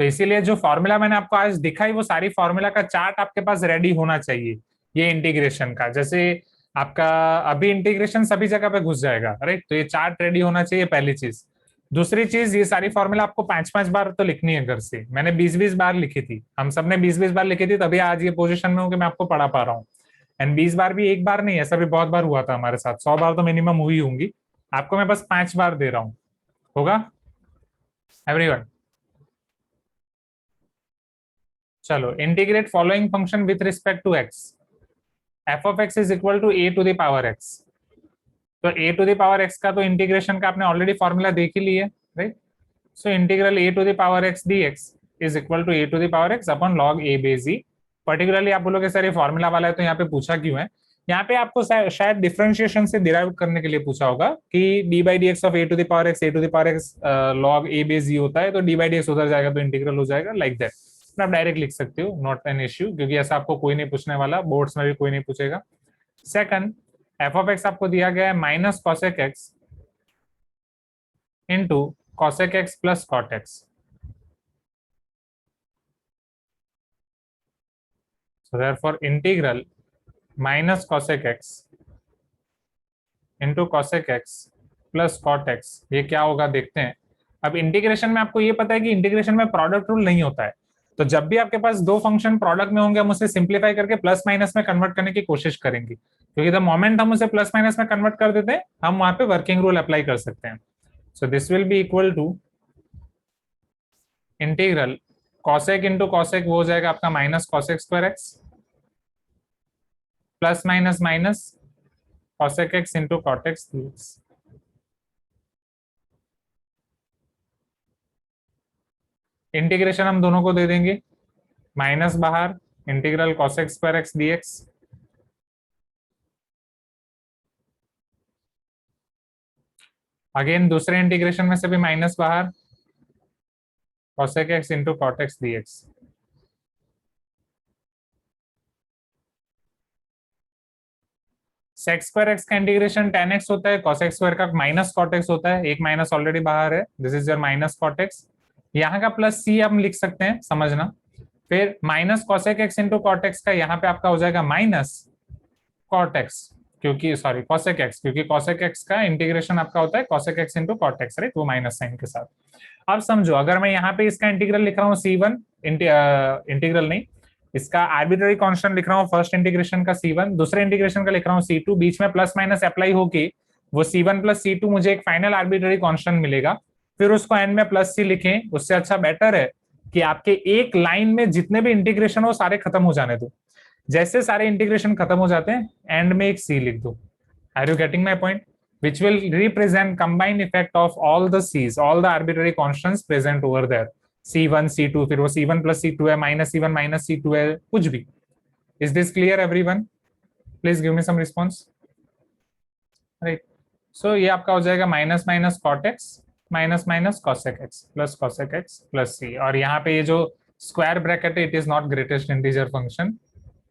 Speaker 1: तो इसीलिए जो फॉर्मूला मैंने आपको आज दिखाई वो सारी फॉर्मूला का चार्ट आपके पास रेडी होना चाहिए ये इंटीग्रेशन का। जैसे आपका अभी इंटीग्रेशन सभी जगह पे घुस जाएगा, राइट? तो ये चार्ट रेडी होना चाहिए, पहली चीज। दूसरी चीज, ये सारी फॉर्मूला आपको 5-5 बार तो लिखनी है घर से। मैंने 20-20 बार लिखी थी, हम सबने 20-20 बार लिखी थी, तभी आज ये पोजीशन में हूँ कि मैं आपको पढ़ा पा रहा हूँ। एंड 20 बार भी एक बार नहीं, ऐसा भी बहुत बार हुआ था हमारे साथ, 100 बार तो मिनिमम हुई होंगी। आपको मैं बस 5 बार दे रहा हूँ, होगा एवरीवन? चलो, integrate following function with respect to x. f of x is equal to a to the power x. तो a to the power x का तो इंटीग्रेशन का आपने ऑलरेडी फॉर्मूला देख ही लिया, right? So integral a to the power x dx is equal to a to the power x upon log a base e. Particularly आप बोलोगे sir ये formula वाला है तो यहाँ पे पूछा क्यों है? यहाँ पे आपको शायद डिफरेंशिएशन से डिराइव करने के लिए पूछा होगा कि d by dx of a to the power x, a to the power x log a base e होता है, तो d by dx उधर जाएगा तो इंटीग्रल हो जाएगा, लाइक दैट। आप डायरेक्ट लिख सकते हो, नॉट एन इश्यू, क्योंकि ऐसा आपको कोई नहीं पूछने वाला, बोर्ड्स में भी कोई नहीं पूछेगा। सेकंड, एफ ऑफ एक्स आपको दिया गया है minus cosec x into cosec x plus cot x. So therefore integral minus cosec x into cosec x plus cot x, ये क्या होगा देखते हैं। अब इंटीग्रेशन में आपको ये पता है कि इंटीग्रेशन में प्रोडक्ट रूल नहीं होता है, तो जब भी आपके पास दो फंक्शन प्रोडक्ट में होंगे हम उसे सिंप्लीफाई करके प्लस माइनस में कन्वर्ट करने की कोशिश करेंगे, क्योंकि द मोमेंट हम उसे प्लस माइनस में कन्वर्ट कर देते हैं हम वहां पे वर्किंग रूल अप्लाई कर सकते हैं। So this will be equal to integral cosec into cosec, वो हो जाएगा आपका minus cosec square x, plus minus minus cosec x into cot x dx। Integration हम दोनों को दे देंगे, माइनस बाहर, integral cosec square x dx। Again दूसरे इंटीग्रेशन में से भी माइनस बाहर, cosec x into cot x dx। sec square x का इंटीग्रेशन tan x होता है, cosec स्क्वायर का माइनस cot x होता है, एक माइनस ऑलरेडी बाहर है, this is your minus cot x। यहाँ का प्लस c हम लिख सकते हैं, समझना। फिर minus cosec x into cot x का यहाँ पे आपका हो जाएगा माइनस cot x, क्योंकि सॉरी cosec x, क्योंकि cosec x का इंटीग्रेशन आपका होता है cosec x into cot x, right, वो माइनस साइन के साथ। अब समझो, अगर मैं यहाँ पे इसका इंटीग्रल लिख रहा हूँ c1, इंटीग्रल नहीं, इसका आर्बिट्ररी कांस्टेंट लिख रहा हूँ फर्स्ट इंटीग्रेशन का c1, दूसरे इंटीग्रेशन का लिख रहा हूँ c2, बीच में प्लस माइनस अप्लाई होके वो c1 प्लस c2 मुझे एक फाइनल आर्बिट्ररी कांस्टेंट मिलेगा, फिर उसको एंड में प्लस c लिखें। उससे अच्छा बेटर है कि आपके एक लाइन में जितने भी इंटीग्रेशन हो सारे खत्म हो जाने दो, जैसे सारे इंटीग्रेशन खत्म हो जाते हैं एंड में एक c लिख दो। Are you getting my point? which will represent combined effect of all the c's, all the arbitrary constants present over there, c1 c2, फिर वो c1 plus c2 है, minus c1 minus c2 है, कुछ भी। is this clear everyone? please give me some response, right? so ये आपका हो जाएगा minus minus cot x minus minus cosec x plus c, और यहाँ पे ये जो स्क्वायर ब्रैकेट है, it is not greatest integer function,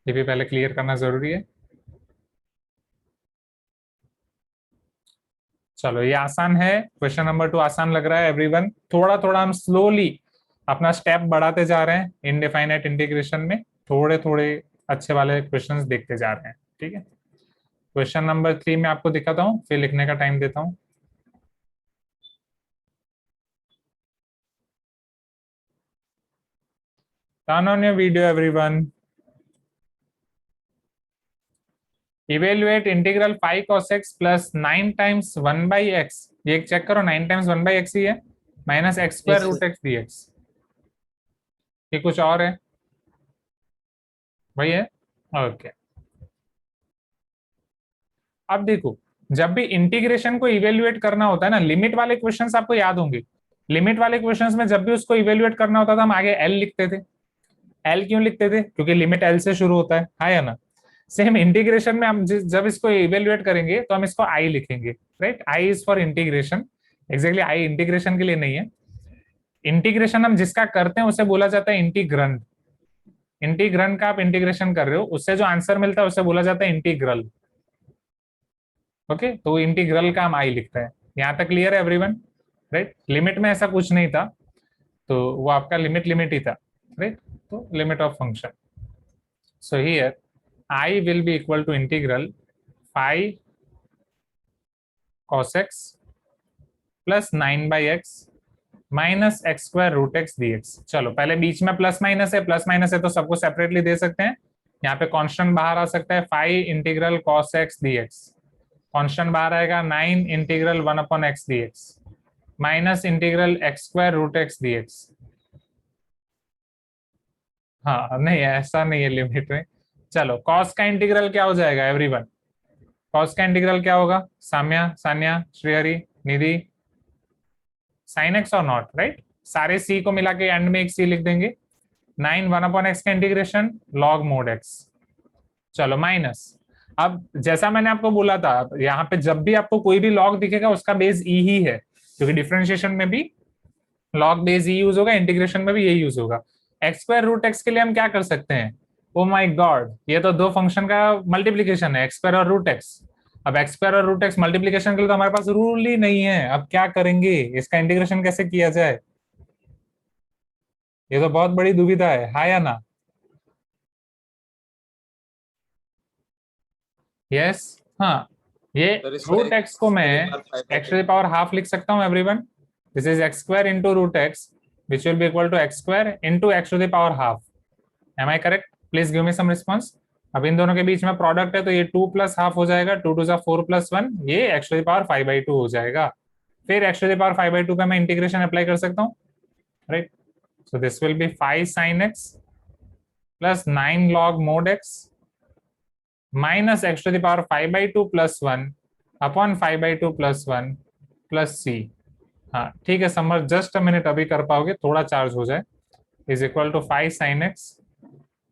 Speaker 1: ये भी पहले क्लियर करना जरूरी है। चलो ये आसान है, क्वेश्चन नंबर 2 आसान लग रहा है एवरीवन। थोड़ा थोड़ा हम स्लोली अपना स्टेप बढ़ाते जा रहे हैं इनडिफाइनाइट इंटीग्रेशन में, थोड़े थोड़े अच्छे वाले क्वेश्चंस देखते जा रहे हैं, ठीक है। क्वेश्चन नंबर 3 में आपको दिखाता हूँ, फिर लिखने का टाइम देता हूँ। Turn on your video everyone। Evaluate integral 5 cos x plus 9 times 1 by x, ये चेक करो 9 times 1 by x ही है, minus x square root x D x. ये कुछ और है वही है, ओके। अब देखो, जब भी इंटीग्रेशन को इवेल्युएट करना होता है ना, लिमिट वाले क्वेश्चंस आपको याद होंगे, लिमिट वाले क्वेश्चंस में जब भी उसको इवेल्युएट करना होता था हम आगे एल लिखते थे। एल क्यों लिखते थे? क्योंकि लिमिट एल से शुरू होता है या ना। सेम इंटीग्रेशन में हम जब इसको इवेल्युएट करेंगे तो हम इसको आई लिखेंगे, right. I is for integration, exactly I integration के लिए नहीं है। इंटीग्रेशन हम जिसका करते हैं उसे बोला जाता है इंटीग्रंड। इंटीग्रंड का आप इंटीग्रेशन कर रहे हो, उससे जो आंसर मिलता है उसे बोला जाता है इंटीग्रल, ओके। तो इंटीग्रल का हम आई लिखते हैं। यहाँ तक क्लियर है एवरीवन, राइट। लिमिट में ऐसा कुछ नहीं था, तो वो आपका लिमिट ही था, राइट। तो limit of function, so here I will be equal to integral 5 cos x plus 9 by x minus x square root x dx। चलो पहले बीच में प्लस माइनस है तो सबको सेपरेटली दे सकते हैं। यहाँ पे कांस्टेंट बाहर आ सकता है 5 इंटीग्रल cos x dx, कांस्टेंट बाहर आएगा 9 integral 1 upon x dx minus integral x square root x dx। हाँ नहीं ऐसा नहीं है लिमिट में। चलो कॉस का इंटीग्रल क्या हो जाएगा एवरीवन? कॉस का इंटीग्रल क्या होगा? साम्या, सान्या, श्रेयरी, निधि, साइन एक्स और नॉट, राइट। सारे सी को मिला के एंड में एक सी लिख देंगे। 9 1 अपॉन एक्स का इंटीग्रेशन लॉग मोड एक्स। चलो माइनस, अब जैसा मैंने आपको बोला था, यहाँ पे जब भी आपको कोई भी लॉग दिखेगा उसका बेस ई ही है, क्योंकि डिफरेंशिएशन में भी लॉग बेस ई यूज होगा, इंटीग्रेशन में भी यही यूज होगा। एक्स स्क्वायर रूट एक्स के लिए हम क्या कर सकते हैं? ओ माय गॉड, ये तो दो फंक्शन का मल्टीप्लीकेशन है, एक्स स्क्वायर और रूट एक्स। अब एक्स स्क्वायर और रूट एक्स मल्टीप्लीकेशन के लिए तो हमारे पास रूल ही नहीं है, अब क्या करेंगे? इसका इंटीग्रेशन कैसे किया जाए? ये तो बहुत बड़ी दुविधा है, हाँ या ना? यस हाँ, ये रूट एक्स को मैं x to the power half लिख सकता हूँ everyone. This is x square into root x which will be equal to x square into x to the power half. Am I correct? Please give me some response. अब इन दोनों के बीच में product है तो ये 2 प्लस हाफ हो जाएगा, 2 2 4 प्लस 1, ये एक्स टू द पावर 5/2 हो जाएगा। फिर एक्स टू द पावर 5/2 पे मैं इंटीग्रेशन अप्लाई कर सकता हूँ, right. So this will be 5 sin x plus 9 log mod x minus x to the power 5/2 plus 1 upon 5/2 plus 1 plus C. हाँ ठीक है समर, जस्ट अ मिनट, अभी कर पाओगे, थोड़ा चार्ज हो जाए। Is equal to 5 sine x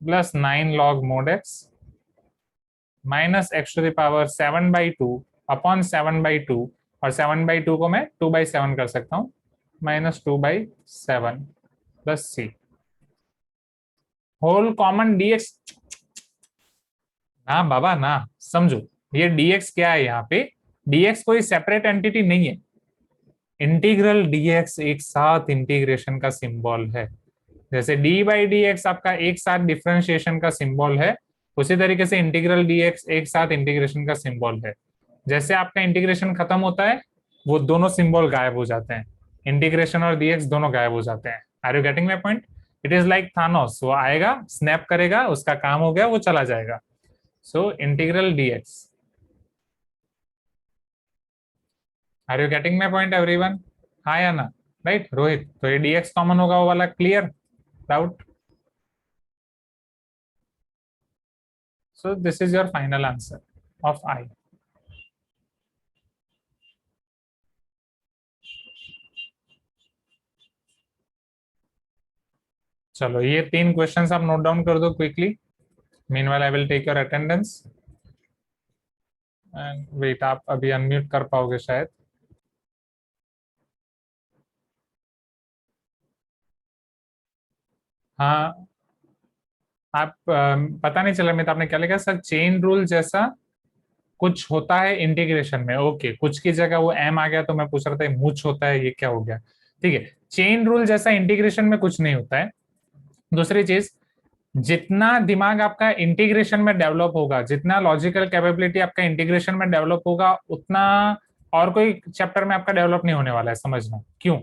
Speaker 1: plus 9 log mod x minus x to the power 7/2 upon 7/2, और 7/2 को मैं 2/7 कर सकता हूँ, minus 2/7 plus c whole common dx। ना बाबा ना, समझो ये dx क्या है, यहाँ पे dx कोई सेपरेट एंटिटी नहीं है। इंटीग्रल dx एक साथ इंटीग्रेशन का सिंबल है। जैसे d/dx आपका एक साथ डिफरेंशिएशन का सिंबल है, उसी तरीके से इंटीग्रल dx एक साथ इंटीग्रेशन का सिंबल है। जैसे आपका इंटीग्रेशन खत्म होता है, वो दोनों सिंबल गायब हो जाते हैं, इंटीग्रेशन और dx दोनों गायब हो जाते हैं। Are you getting my point? It is like Thanos, वो आएगा, स्नैप करेगा, उसका काम हो गया, वो चला जाएगा। So integral dx। Are you getting my point everyone? हाँ या ना? राइट रोहित, तो ये dx कॉमन होगा, वो वाला clear? Doubt? So this is your final answer of I. चलो ये 3 क्वेश्चंस आप नोट डाउन कर दो quickly. Meanwhile I will take your attendance and wait, आप अभी अनम्यूट कर पाओगे शायद। हाँ आप पता नहीं चला मैं तो आपने क्या लिखा सर, चेन रूल जैसा कुछ होता है इंटीग्रेशन में। ओके कुछ की जगह वो एम आ गया, तो मैं पूछ रहा था मुच होता है, ये क्या हो गया? ठीक है, चेन रूल जैसा इंटीग्रेशन में कुछ नहीं होता है। दूसरी चीज, जितना दिमाग आपका इंटीग्रेशन में डेवलप होगा, जितना लॉजिकल कैपेबिलिटी आपका इंटीग्रेशन में डेवलप होगा, उतना और कोई चैप्टर में आपका डेवलप नहीं होने वाला है। समझना क्यों?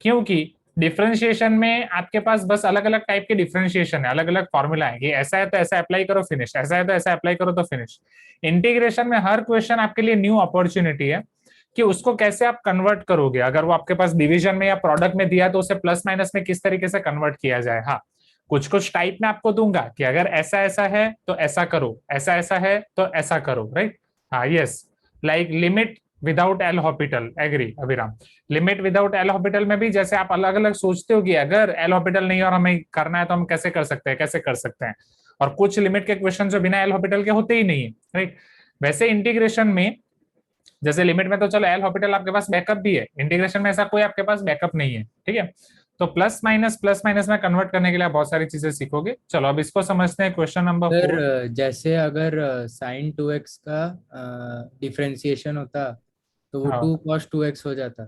Speaker 1: क्योंकि डिफरेंशिएशन में आपके पास बस अलग अलग टाइप के डिफरेंशिएशन है, अलग अलग फॉर्मूला है कि ऐसा है तो ऐसा अप्लाई करो फिनिश, ऐसा है तो ऐसा अप्लाई करो तो फिनिश। इंटीग्रेशन में हर क्वेश्चन आपके लिए न्यू अपॉर्चुनिटी है कि उसको कैसे आप कन्वर्ट करोगे। अगर वो आपके पास डिवीजन में या प्रोडक्ट में दिया तो उसे प्लस माइनस में किस तरीके से कन्वर्ट किया जाए। हाँ कुछ कुछ टाइप में आपको दूंगा कि अगर ऐसा ऐसा है तो ऐसा करो, ऐसा ऐसा है तो ऐसा करो, राइट? हाँ yes, like limit without L Hopital, agree Abhiram. Limit without L Hopital में भी जैसे आप अलग अलग सोचते हो कि अगर एल हॉपिटल नहीं और हमें करना है तो हम कैसे कर सकते हैं, कैसे कर सकते हैं, और कुछ लिमिट के क्वेश्चन जो बिना एल हॉपिटल के होते ही नहीं है, राइट? वैसे इंटीग्रेशन में जैसे लिमिट में तो चलो एल हॉपिटल आपके पास बैकअप भी है, इंटीग्रेशन में ऐसा कोई आपके पास बैकअप नहीं है, ठीक है? तो प्लस माइनस में कन्वर्ट करने के लिए आप बहुत सारी चीजें सीखोगे। चलो अब इसको समझते हैं, क्वेश्चन नंबर 4।
Speaker 3: सर जैसे अगर साइन 2x का डिफरेंशिएशन होता तो वो
Speaker 1: हाँ
Speaker 3: 2 cos 2x हो जाता,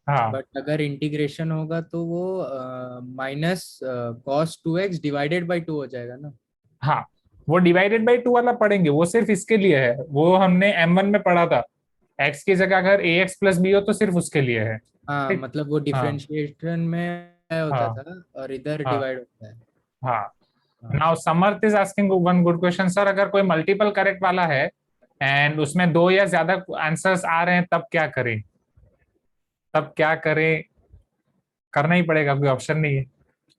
Speaker 1: हाँ
Speaker 3: बट अगर इंटीग्रेशन होगा तो वो minus cos 2x divided by 2 हो जाएगा ना।
Speaker 1: हाँ, वो डिवाइडेड बाई 2 वाला पढ़ेंगे, वो सिर्फ इसके लिए है, वो हमने m1 में पढ़ा था। x की जगह अगर ax प्लस b हो तो सिर्फ उसके लिए है,
Speaker 3: हाँ
Speaker 1: ठीक?
Speaker 3: मतलब वो
Speaker 1: हाँ
Speaker 3: डिफरेंशिएशन में होता
Speaker 1: हाँ
Speaker 3: था और इधर
Speaker 1: हाँ
Speaker 3: डिवाइड होता है।
Speaker 1: हाँ।
Speaker 3: हाँ
Speaker 1: now Samarth is asking one good question, sir अगर कोई मल्टीपल करेक्ट वाला है एंड उसमें 2 या ज्यादा आंसर्स आ रहे हैं तब क्या करें? तब क्या करें? करना ही पड़ेगा, कोई ऑप्शन नहीं है।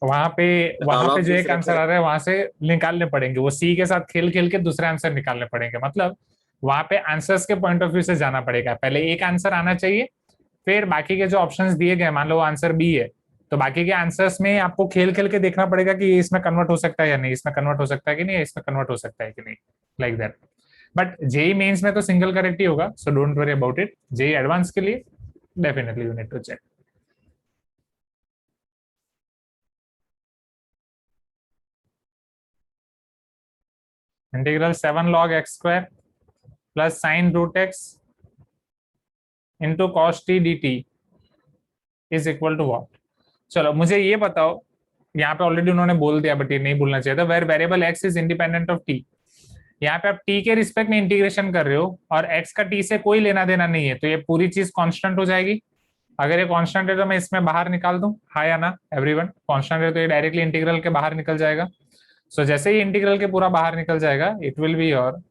Speaker 1: वहां पे जो एक आंसर आ रहा है वहां से निकालने पड़ेंगे, वो सी के साथ खेल खेल के दूसरे आंसर निकालने पड़ेंगे। मतलब वहां पे आंसर्स के पॉइंट ऑफ व्यू से जाना पड़ेगा, पहले एक आंसर आना चाहिए, फिर बाकी के जो ऑप्शंस दिए गए, मान लो आंसर बी है, तो बाकी के आंसर्स में आपको खेल खेल के देखना पड़ेगा कि ये इसमें कन्वर्ट हो सकता है या नहीं, इसमें कन्वर्ट हो सकता है कि नहीं, इसमें कन्वर्ट हो सकता है कि नहीं, like that. But JEE mains में तो सिंगल करेक्ट ही होगा, so don't worry about it. JEE advance के लिए definitely you need to check. Integral 7 log x square plus sine root x into cos t d t is equal to what? चलो मुझे ये बताओ, यहाँ पे ऑलरेडी उन्होंने बोल दिया बट ये नहीं बोलना चाहिए था, where variable x is independent of t. यहाँ पे आप टी के रिस्पेक्ट में इंटीग्रेशन कर रहे हो और एक्स का टी से कोई लेना देना नहीं है, तो ये पूरी चीज कांस्टेंट हो जाएगी। अगर ये कांस्टेंट है तो मैं इसमें बाहर निकाल दूं, हाँ या ना एवरीवन? कांस्टेंट है तो ये डायरेक्टली इंटीग्रल के बाहर निकल जाएगा। सो जैसे ही इंटीग्रल के पूरा बाहर निकल जाएगा, it will be your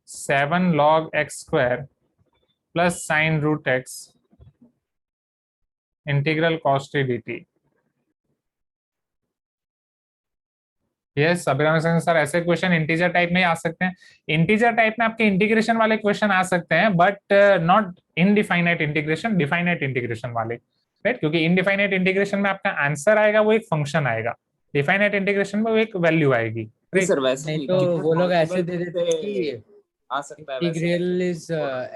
Speaker 1: 7 log x square plus sine root x integral cos t d t. Yes Abhiram sir, ऐसे क्वेश्चन इंटीजर टाइप में आ सकते हैं। इंटीजर टाइप में आपके इंटीग्रेशन वाले क्वेश्चन आ सकते हैं, but not indefinite integration, definite integration वाले, राइट? क्योंकि इनडिफाइनाइट इंटीग्रेशन में आपका आंसर आएगा, वो एक फंक्शन आएगा। डिफाइनाइट इंटीग्रेशन में वो एक वैल्यू आएगी,
Speaker 6: नहीं
Speaker 1: राइट?
Speaker 6: सर, वैसे
Speaker 3: नहीं
Speaker 6: नहीं,
Speaker 3: तो
Speaker 6: कितने
Speaker 3: वो लोग ऐसे
Speaker 6: possible
Speaker 3: दे देते हैं कि
Speaker 6: आ सकता है वैसे
Speaker 3: इंटीग्रल इज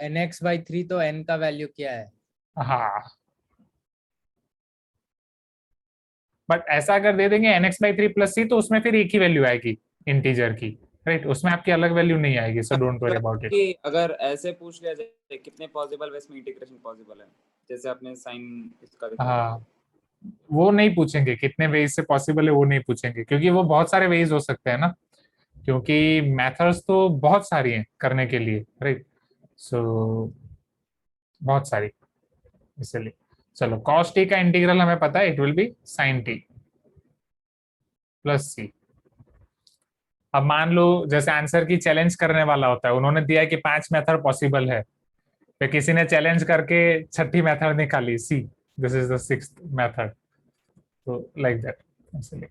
Speaker 3: nx/3, तो n का वैल्यू क्या है?
Speaker 1: हाँ, बट ऐसा अगर दे देंगे nx/3 + c, तो उसमें फिर एक ही वैल्यू आएगी इंटीजर की, राइट? उसमें आपकी अलग वैल्यू नहीं आएगी, सो डोंट वरी अबाउट इट।
Speaker 6: कि अगर ऐसे पूछ लिया जाए कितने पॉसिबल वेज में इंटीग्रेशन पॉसिबल है, जैसे आपने साइन इसका दिखाया।
Speaker 1: हाँ, वो नहीं पूछेंगे कितने वेज से पॉसिबल है, वो नहीं पूछेंगे, क्योंकि वो बहुत सारे वेज हो सकते हैं ना, क्योंकि मेथड्स तो बहुत सारी हैं करने के लिए, राइट? सो बहुत सारी, इसलिए चलो cos t का इंटीग्रल हमें पता है, it will B sin t + c। अब मान लो जैसे आंसर की चैलेंज करने वाला होता है, उन्होंने दिया है कि 5 मेथड पॉसिबल है, फिर किसी ने चैलेंज करके छठी मेथड निकाली, see this is the 6th method, तो लाइक दैट, इसलिए।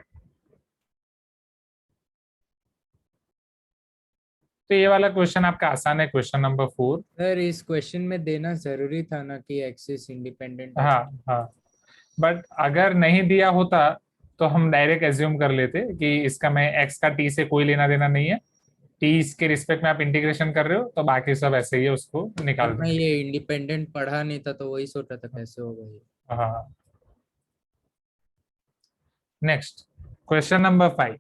Speaker 1: तो ये वाला क्वेश्चन आपका आसान है, क्वेश्चन नंबर 4।
Speaker 3: सर इस क्वेश्चन में देना जरूरी था ना कि एक्सिस इंडिपेंडेंट है।
Speaker 1: हाँ हाँ, बट अगर नहीं दिया होता तो हम डायरेक्ट एज्यूम कर लेते कि इसका मैं x का t से कोई लेना देना नहीं है, t इसके रिस्पेक्ट में आप इंटीग्रेशन कर रहे हो, तो बाकी सब ऐसे ही है, उसको निकाल
Speaker 3: और मैं
Speaker 1: देंगे।
Speaker 3: ये इंडिपेंडेंट पढ़ा नहीं था, तो वही सोचा था कैसे होगा ये।
Speaker 1: हाँ, नेक्स्ट क्वेश्चन नंबर 5।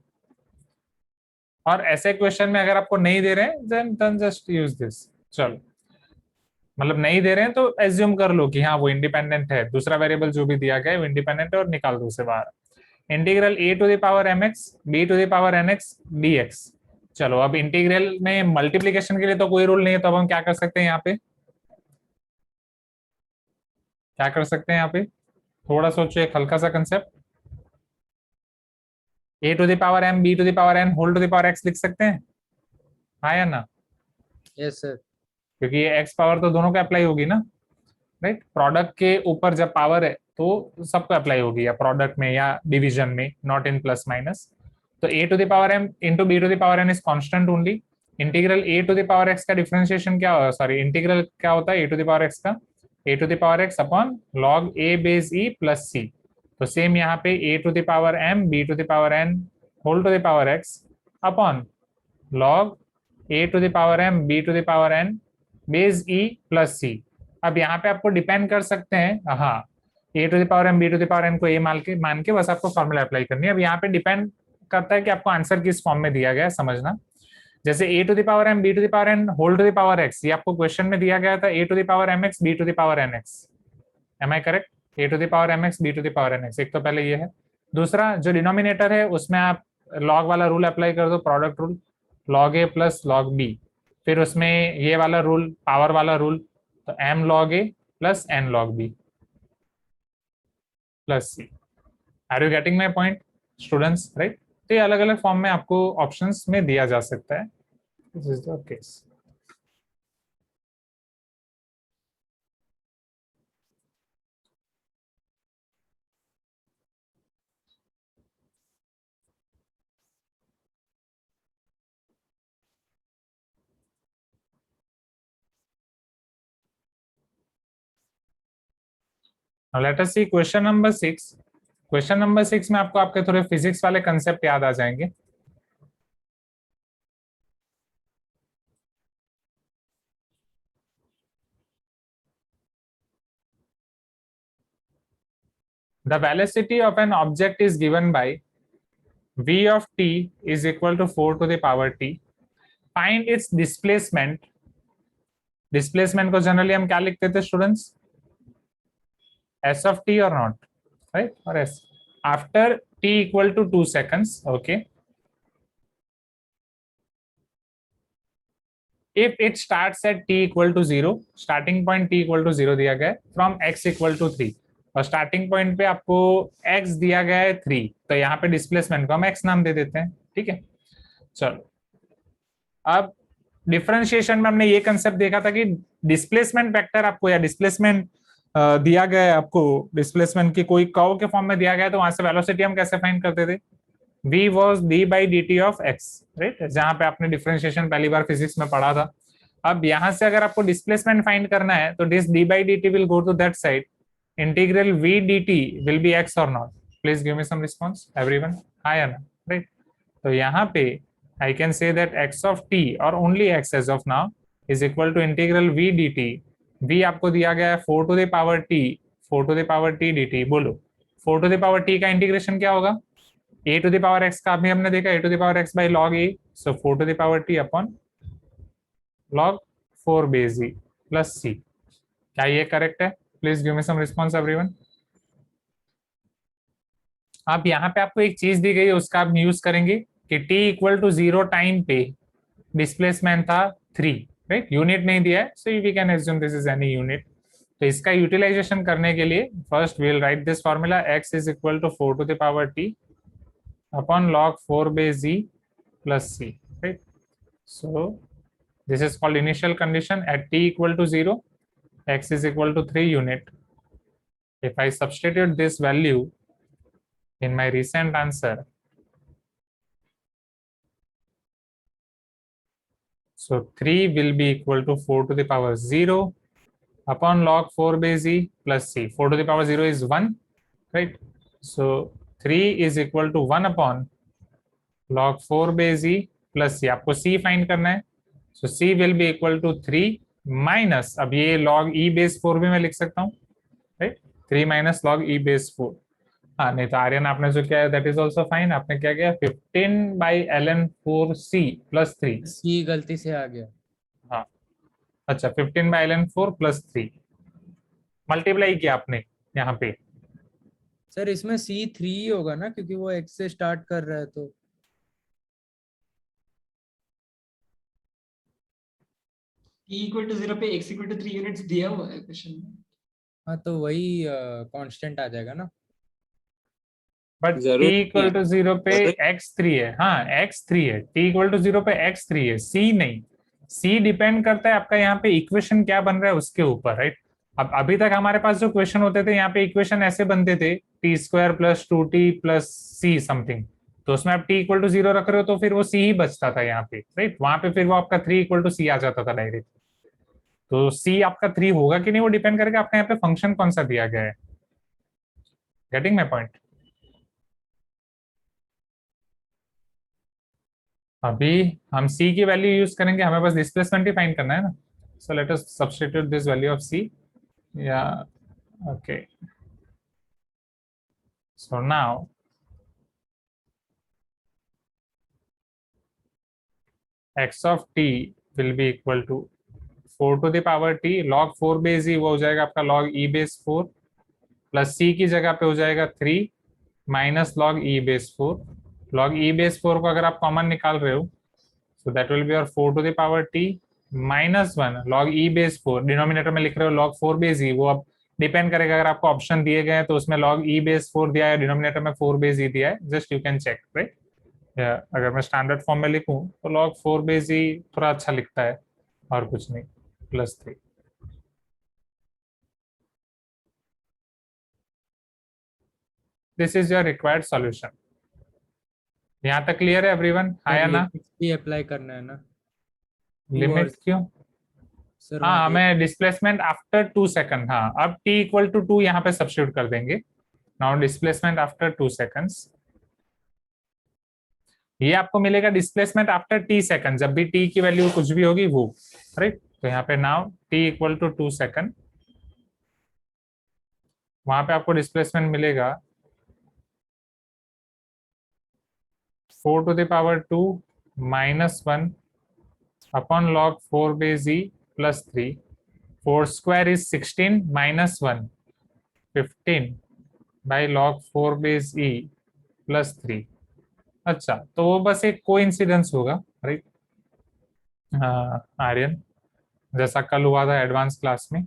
Speaker 1: और ऐसे क्वेश्चन में अगर आपको नहीं दे रहे हैं, देन जस्ट यूज दिस। चलो, मतलब नहीं दे रहे हैं तो एज्यूम कर लो कि हाँ वो इंडिपेंडेंट है, दूसरा वेरिएबल जो भी दिया गया है वो इंडिपेंडेंट है, और निकाल दो उसे बाहर। Integral a⁴mx b⁴nx dx। चलो, अब इंटीग्रल में मल्टीप्लीकेशन के लिए तो कोई रूल नहीं है, तो अब हम क्या कर सकते हैं यहाँ पे? क्या कर सकते हैं यहाँ पे? थोड़ा सोचो, एक हल्का सा कंसेप्ट। a⁴m b⁴n x लिख सकते हैं, हाँ या ना?
Speaker 3: Yes sir.
Speaker 1: क्योंकि ये x पावर तो दोनों को अप्लाई होगी ना, राइट? प्रोडक्ट के ऊपर जब पावर है तो सबको अप्लाई होगी, या प्रोडक्ट में या डिवीजन में, नॉट इन प्लस माइनस। तो a⁴m into b⁴n is constant only. Integral a⁴x का डिफरेंशिएशन क्या, सॉरी इंटीग्रल क्या होता है a⁴x का? a⁴x upon log a base e plus c। तो सेम यहाँ पे a⁴m b⁴n x upon log a⁴m b⁴n base e plus c। अब यहाँ पे आपको डिपेंड कर सकते हैं, हाँ, a⁴m b⁴n को a मान के बस आपको फॉर्मूला अप्लाई करनी है। अब यहाँ पे डिपेंड करता है कि आपको आंसर किस फॉर्म में दिया गया है, समझना। जैसे a⁴m b⁴n x, ये आपको क्वेश्चन में दिया गया था a⁴m x b⁴n x। Am I correct? a⁴m x b⁴n x, एक तो पहले ये है। दूसरा जो डिनोमिनेटर है उसमें आप लॉग वाला रूल अप्लाई कर दो, product rule, log a plus log b। फिर उसमें ये वाला रूल, पावर वाला रूल, तो m log a plus n log b plus c। Are you getting my point students, right? तो ये अलग अलग फॉर्म में आपको ऑप्शंस में दिया जा सकता है, this is the case. Now let us see question number 6। Question number 6 में आपको आपके थोड़े फिजिक्स वाले कंसेप्ट याद आ जाएंगे। The velocity of an object is given by v of t is equal to 4 to the power t. Find its displacement। Displacement को generally हम क्या लिखते थे students? s of t or not, right? Or s after t equal to 2 seconds, okay? If it starts at t equal to 0, starting point t equal to 0 दिया गया है, from x equal to 3, और starting point पे आपको x दिया गया है 3, तो यहाँ पे डिस्प्लेसमेंट को हम x नाम दे देते हैं, ठीक है? चलो, अब डिफरेंशिएशन में हमने ये कंसेप्ट देखा था कि डिस्प्लेसमेंट वेक्टर आपको, या डिस्प्लेसमेंट दिया गया है आपको, डिस्प्लेसमेंट की कोई कर्व के फॉर्म में दिया गया है, तो वहां से वेलोसिटी हम कैसे फाइंड करते थे? v was d by dt of x, right, जहां पे आपने डिफरेंशिएशन पहली बार फिजिक्स में पढ़ा था। अब यहां से अगर आपको डिस्प्लेसमेंट फाइंड करना है तो this d by dt will go to that side, integral v dt will be x or not? Please give me some response everyone, hi Anna, right? तो यहाँ पे I can say that x of t or only x as of now is equal to integral v dt। v आपको दिया गया है 4 to the power t, 4 to the power t dt। बोलो 4 to the power t का integration क्या होगा? a to the power x का भी हमने देखा, a to the power x by log a, so 4 to the power t upon log 4 base e plus c। क्या ये करेक्ट है? Please give me some response everyone. आप यहाँ पे आपको एक चीज दी गई है, उसका आप यूज करेंगे कि t इक्वल टू 0 टाइम पे डिस्प्लेसमेंट था 3, राइट, यूनिट नहीं दिया है, so we can assume this is any unit. तो इसका यूटिलाइजेशन करने के लिए first we will write this formula, x is equal to 4 to the power t upon log 4 base e plus c, right? So this is called initial condition at t equal to 0, x is equal to 3 unit. If I substitute this value in my recent answer, so 3 will be equal to 4 to the power 0 upon log 4 base e plus c. 4 to the power 0 is 1, right? So 3 is equal to 1 upon log 4 base e plus c। आपको c find करना है, so c will be equal to 3 minus, अब ये log e base 4 भी मैं लिख सकता हूँ, right, 3 minus log e base 4। हाँ, नहीं तो आर्यन आपने जो किया है दैट इज ऑल्सो फाइन। आपने क्या किया, 15 बाई ln 4c प्लस 3,
Speaker 3: सी गलती से आ गया।
Speaker 1: हाँ अच्छा, 15 बाई ln 4 प्लस 3 मल्टीप्लाई किया आपने यहाँ पे।
Speaker 3: सर इसमें सी 3 ही होगा ना, क्योंकि वो x से स्टार्ट कर रहा है तो।
Speaker 7: t इक्वल टू 0 पे x इक्वल टू 3 यूनिट्स दिया हुआ है क्वेश्चन में।
Speaker 3: हाँ तो वही कांस्टेंट आ जाएगा ना।
Speaker 1: बट
Speaker 6: जरूर
Speaker 1: t इक्वल टू 0 पे x3 है, हाँ x3 है, t इक्वल टू 0 पे x3 है, c नहीं। c डिपेंड करता है आपका यहाँ पे इक्वेशन क्या बन रहा है उसके ऊपर, राइट। अब अभी तक हमारे पास जो क्वेश्चन होते थे यहाँ पे इक्वेशन ऐसे बनते थे T square plus 2t plus see something, तो उसमें आप t इक्वल टू 0 रख रहे हो तो फिर वो c ही बचता था यहाँ पे, राइट। वहां पे फिर वो आपका 3 इक्वल टू c आ जाता था डायरेक्ट। तो c आपका 3 होगा कि नहीं वो डिपेंड करेगा आपका यहाँ पे फंक्शन कौन सा दिया गया है। Getting my point? अभी हम c की वैल्यू यूज करेंगे, हमें बस डिस्प्लेसमेंट ही फाइंड करना है ना। सो let us substitute this value of c, या okay. So now x of t will be equal to 4 to the power t log 4 base e, वो हो जाएगा आपका log e base 4 plus c की जगह पे हो जाएगा 3 minus log e base 4। log e base 4 को अगर आप कॉमन निकाल रहे हो so that will be your 4 to the power t minus 1 log e base 4, denominator में लिख रहे हो log 4 base e, वो अब डिपेंड करेगा अगर आपको ऑप्शन दिए गए हैं तो उसमें log e base 4 दिया है, डिनोमिनेटर में 4 base e दिया है, just you can check, right. अगर मैं स्टैंडर्ड फॉर्म में लिखूं तो log 4 base e थोड़ा अच्छा लिखता है और कुछ नहीं, plus 3। This is your required solution. यहाँ तक क्लियर है एवरीवन? आया ना?
Speaker 3: भी अप्लाई करना है ना
Speaker 1: लिमिट क्यों?
Speaker 3: सर?
Speaker 1: हाँ, हमें डिस्प्लेसमेंट आफ्टर 2 सेकंड, हाँ अब t इक्वल टू 2 यहाँ पे सब्स्टिट्यूट कर देंगे। नाउ डिस्प्लेसमेंट आफ्टर 2 सेकंड्स, ये आपको मिलेगा डिस्प्लेसमेंट आफ्टर t सेकंड, जब भी t की वैल्यू कुछ भी होगी वो, राइट। तो यहाँ पे now t equal to 2 second, वहां पे आपको डिस्प्लेसमेंट मिलेगा 4 to the power 2 minus 1 upon log 4 base e plus 3। 4 square is 16 minus 1, 15 by log 4 base e plus 3। अच्छा, तो वो बस एक कोइंसिडेंस होगा, राइट आर्यन, जैसा कल हुआ था एडवांस क्लास में।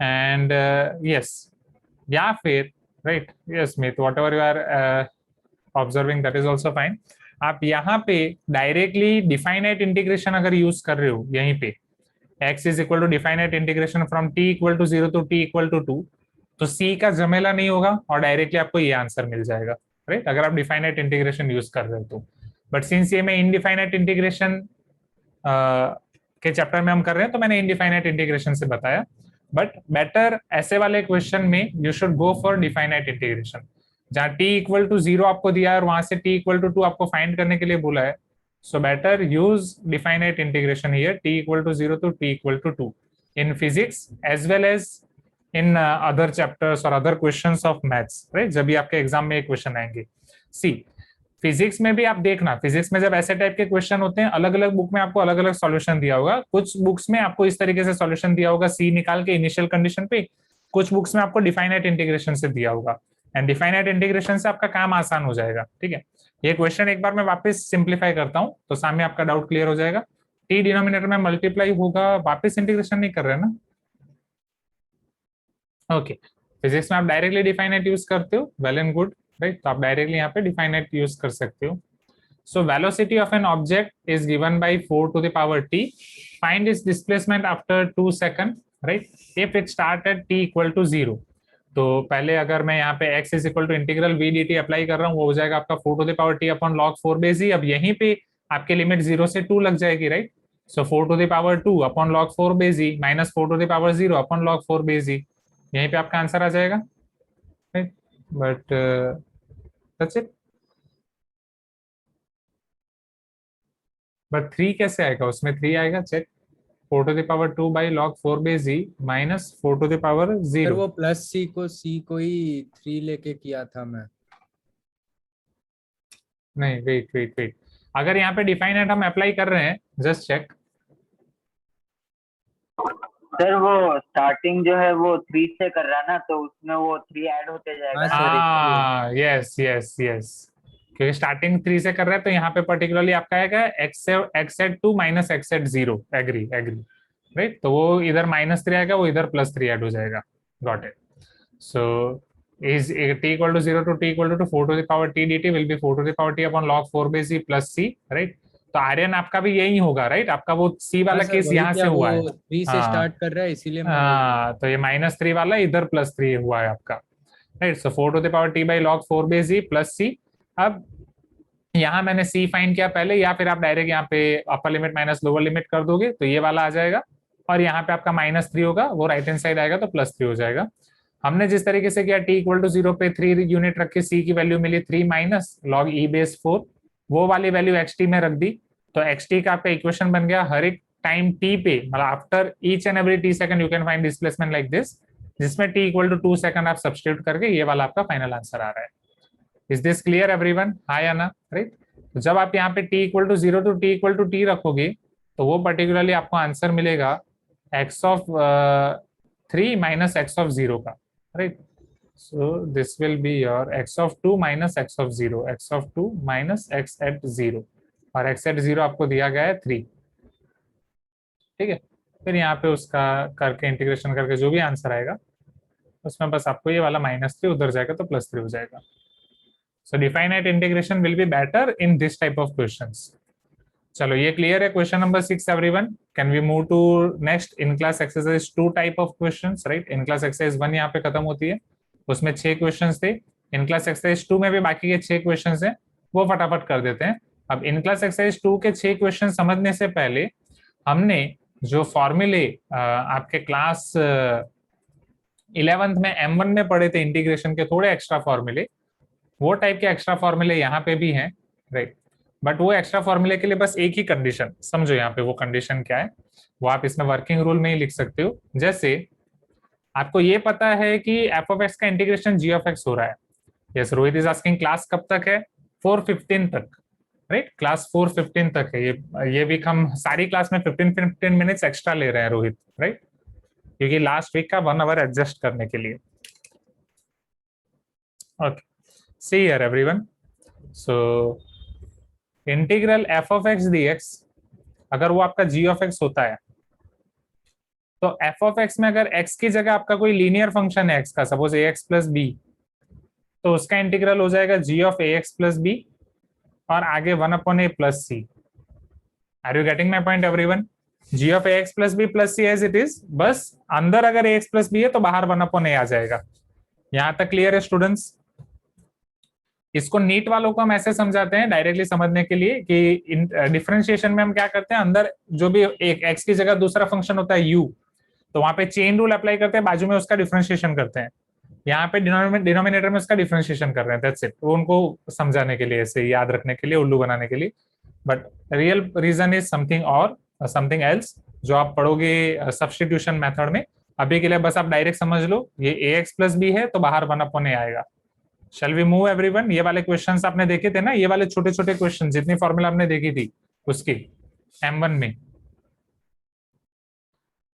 Speaker 1: एंड यस, या फिर right, yes Mith, whatever you are observing that is also fine. आप यहाँ पे डायरेक्टली डिफाइनाइट इंटीग्रेशन अगर यूज कर रहे हो यहीं पे, x is equal to definite integration from t equal to 0 to t equal to 2, तो c का झमेला नहीं होगा और डायरेक्टली आपको ये आंसर मिल जाएगा, राइट, अगर आप डिफाइनाइट इंटीग्रेशन यूज कर रहे हो तो। बट सिंस ये मैं इनडिफाइनाइट इंटीग्रेशन के चैप्टर में हम कर रहे हैं तो मैंने इनडिफाइनाइट इंटीग्रेशन से बताया। बट बेटर ऐसे वाले क्वेश्चन में you should go for definite integration, जहां t इक्वल टू 0 आपको दिया है और वहां से t इक्वल टू 2 आपको फाइंड करने के लिए बोला है। So better use definite integration here, t equal to 0 to t equal to 2 in physics as well as in other chapters और other questions of maths, right, जब भी आपके एग्जाम में ये क्वेश्चन आएंगे। सी फिजिक्स में भी आप देखना, फिजिक्स में जब ऐसे टाइप के क्वेश्चन होते हैं, अलग अलग बुक में आपको अलग अलग सॉल्यूशन दिया होगा। कुछ बुक्स में आपको इस तरीके से सॉल्यूशन दिया होगा सी निकाल के इनिशियल कंडीशन पे, कुछ बुक्स में आपको डिफाइनाइट इंटीग्रेशन से दिया होगा, एंड डिफाइनाइट इंटीग्रेशन से आपका काम आसान हो जाएगा। ठीक है, ये क्वेश्चन एक बार मैं वापस सिंप्लीफाई करता हूँ तो सामने आपका डाउट क्लियर हो जाएगा। टी डिनोमिनेटर में मल्टीप्लाई होगा, वापस इंटीग्रेशन नहीं कर रहे ना। ओके, फिजिक्स में आप डायरेक्टली डिफाइनाइट यूज करते हो, वेल एंड गुड, राइट, तो आप डायरेक्टली यहाँ पे डिफाइनाइट यूज कर सकते हो। So velocity of an object is given by 4 to the power t, find its displacement after 2 second, right, if it start at t equal to 0। तो पहले अगर मैं यहाँ पे x is equal to integral v dt apply कर रहा हूँ, वो हो जाएगा आपका 4 to the power t upon log 4 base e। अब यहीं पे आपके लिमिट 0 से 2 लग जाएगी, right, so 4 to the power 2 upon log 4 base e minus 4 to the power 0 upon log 4 base e, यहीं पे आपका आंसर आ जाएगा, right. But that's it. But 3 कैसे आएगा, उसमें 3 आएगा, check, 4 to the power 2 by log 4 base e minus 4 to the power 0।
Speaker 3: फिर वो प्लस c को ही 3 लेके किया था मैं।
Speaker 1: नहीं, वेट, अगर यहाँ पे डिफाइनाइट हम अप्लाई कर रहे हैं, जस्ट चेक।
Speaker 8: सर वो स्टार्टिंग जो है वो 3 से कर रहा है ना, तो उसमें वो 3 ऐड होते जाएगा।
Speaker 3: हाँ,
Speaker 1: यस, क्योंकि स्टार्टिंग 3 से कर रहा है तो यहाँ पे पर्टिकुलरली आपका आएगा x at 2 minus x at 0, agree, right, तो वो इधर -3 आएगा, वो इधर +3 ऐड हो जाएगा, got it. So is t equal to 0 to t equal to 4 to the power t dt will be 4 to the power t upon log 4 base e plus c, right. तो आर्यन आपका भी यही होगा, राइट, आपका वो c वाला case यहाँ से हुआ है,
Speaker 3: 3 से स्टार्ट कर रहा है इसीलिए
Speaker 1: हाँ, तो ये -3 वाला इधर +3 हुआ है आपका, right. So 4 to the power t by log 4 base e plus c। अब यहाँ मैंने c फाइंड किया पहले, या फिर आप डायरेक्ट यहाँ पे upper limit minus lower limit कर दोगे तो ये वाला आ जाएगा, और यहाँ पे आपका -3 होगा, वो राइट हैंड साइड आएगा तो +3 हो जाएगा। हमने जिस तरीके से किया, t इक्वल टू 0 पे 3 यूनिट रख के c की वैल्यू मिली 3 माइनस log e बेस 4, वो वाली वैल्यू xt में रख दी, तो xt का आपका इक्वेशन बन गया हर एक टाइम t पे, मतलब after each and every t second you can find displacement like this, जिसमें t इक्वल टू 2 सेकंड आप सब्स्टिट्यूट करके ये वाला आपका फाइनल आंसर आ रहा है। इज दिस क्लियर एवरीवन, हाँ या ना, राइट। तो जब आप यहाँ पे t equal to 0 to t equal to t रखोगे तो वो पर्टिकुलरली आपको आंसर मिलेगा x of 3 minus x of 0 का, right. So this will be your x of 2 minus x of 0, x of 2 minus x at 0, और x at 0 आपको दिया गया है 3, ठीक है। फिर यहाँ पे उसका करके इंटीग्रेशन करके जो भी आंसर आएगा उसमें बस आपको ये वाला -3 उधर जाएगा तो +3 हो जाएगा। So definite integration will be better in this type of questions। चलो ये क्लियर है, question number 6 everyone. Can we move to next in class exercise 2 type of questions, right. In class exercise 1 यहाँ पे खत्म होती है, उसमें 6 क्वेश्चंस थे। इन क्लास एक्सरसाइज 2 में भी बाकी के 6 क्वेश्चंस हैं, वो फटाफट कर देते हैं। अब इन क्लास एक्सरसाइज 2 के 6 क्वेश्चन समझने से पहले हमने जो फॉर्मूले आपके क्लास 11th में M1 में पढ़े थे इंटीग्रेशन के, थोड़े एक्स्ट्रा फॉर्मूले, वो टाइप के एक्स्ट्रा फॉर्मूले यहाँ पे भी हैं, राइट। बट वो एक्स्ट्रा फॉर्मूले के लिए बस एक ही कंडीशन समझो, यहाँ पे वो कंडीशन क्या है वो आप इसमें वर्किंग रूल में ही लिख सकते हो। जैसे आपको ये पता है कि f of x का इंटीग्रेशन g of x हो रहा है। Yes, Rohit is asking class कब तक है, 4:15 तक, राइट, क्लास 4:15 तक है। ये वीक हम सारी क्लास में 15 मिनट्स एक्स्ट्रा ले रहे हैं रोहित, राइट, क्योंकि लास्ट वीक का 1 आवर एडजस्ट करने के लिए। Okay, see here everyone. So integral f of x dx, अगर वो आपका g of x होता है तो f of x में अगर x की जगह आपका कोई लीनियर फंक्शन है x का, सपोज ax प्लस b, तो उसका इंटीग्रल हो जाएगा g of ax plus b और आगे 1/a plus c। Are you getting my point everyone? g of ax plus b plus c as it is, बस अंदर अगर ax प्लस b है तो बाहर 1/a आ जाएगा। यहां तक क्लियर है स्टूडेंट्स? इसको नीट वालों को हम ऐसे समझाते हैं डायरेक्टली समझने के लिए कि डिफरेंशिएशन में हम क्या करते हैं, अंदर जो भी एक एक्स की जगह दूसरा फंक्शन होता है यू, तो वहां पे चेन रूल अप्लाई करते हैं, बाजू में उसका डिफरेंशिएशन करते हैं। यहाँ पे डिनोमिनेटर में उसका डिफरेंशिएशन कर रहे हैं, दैट्स इट। वो उनको समझाने के लिए, ऐसे याद रखने के लिए, उल्लू बनाने के लिए। But real reason is something और समथिंग एल्स, जो आप पढ़ोगे सब्स्टिट्यूशन मेथड में। अभी के लिए बस आप डायरेक्ट समझ लो, ये ax प्लस बी है तो बाहर 1/a आएगा। Shall we move everyone? ये वाले क्वेश्चंस आपने देखे थे ना, ये वाले छोटे छोटे क्वेश्चन, जितनी फॉर्मूला आपने देखी थी उसकी M1 में।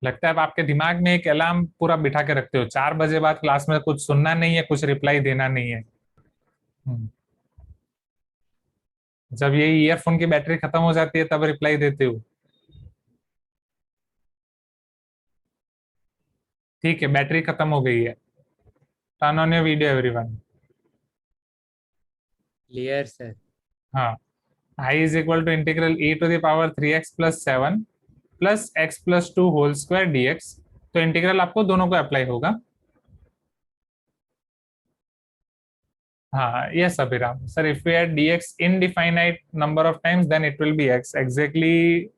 Speaker 1: लगता है अब आपके दिमाग में एक अलार्म पूरा बिठा के रखते हो, 4 बजे बाद क्लास में कुछ सुनना नहीं है, कुछ रिप्लाई देना नहीं है। जब ये ईयरफोन की बैटरी खत्म हो जाती है तब रिप्लाई देते हो। ठीक है, बैटरी खत्म हो गई है। Turn on your video everyone.
Speaker 3: Clear sir.
Speaker 1: हाँ, I is equal to integral e to the power 3x plus 7 plus x plus 2 whole square dx। तो इंटीग्रल आपको दोनों को अप्लाई होगा। हाँ, yes Abhiram sir, if we add dx indefinite number of times then it will be x exactly।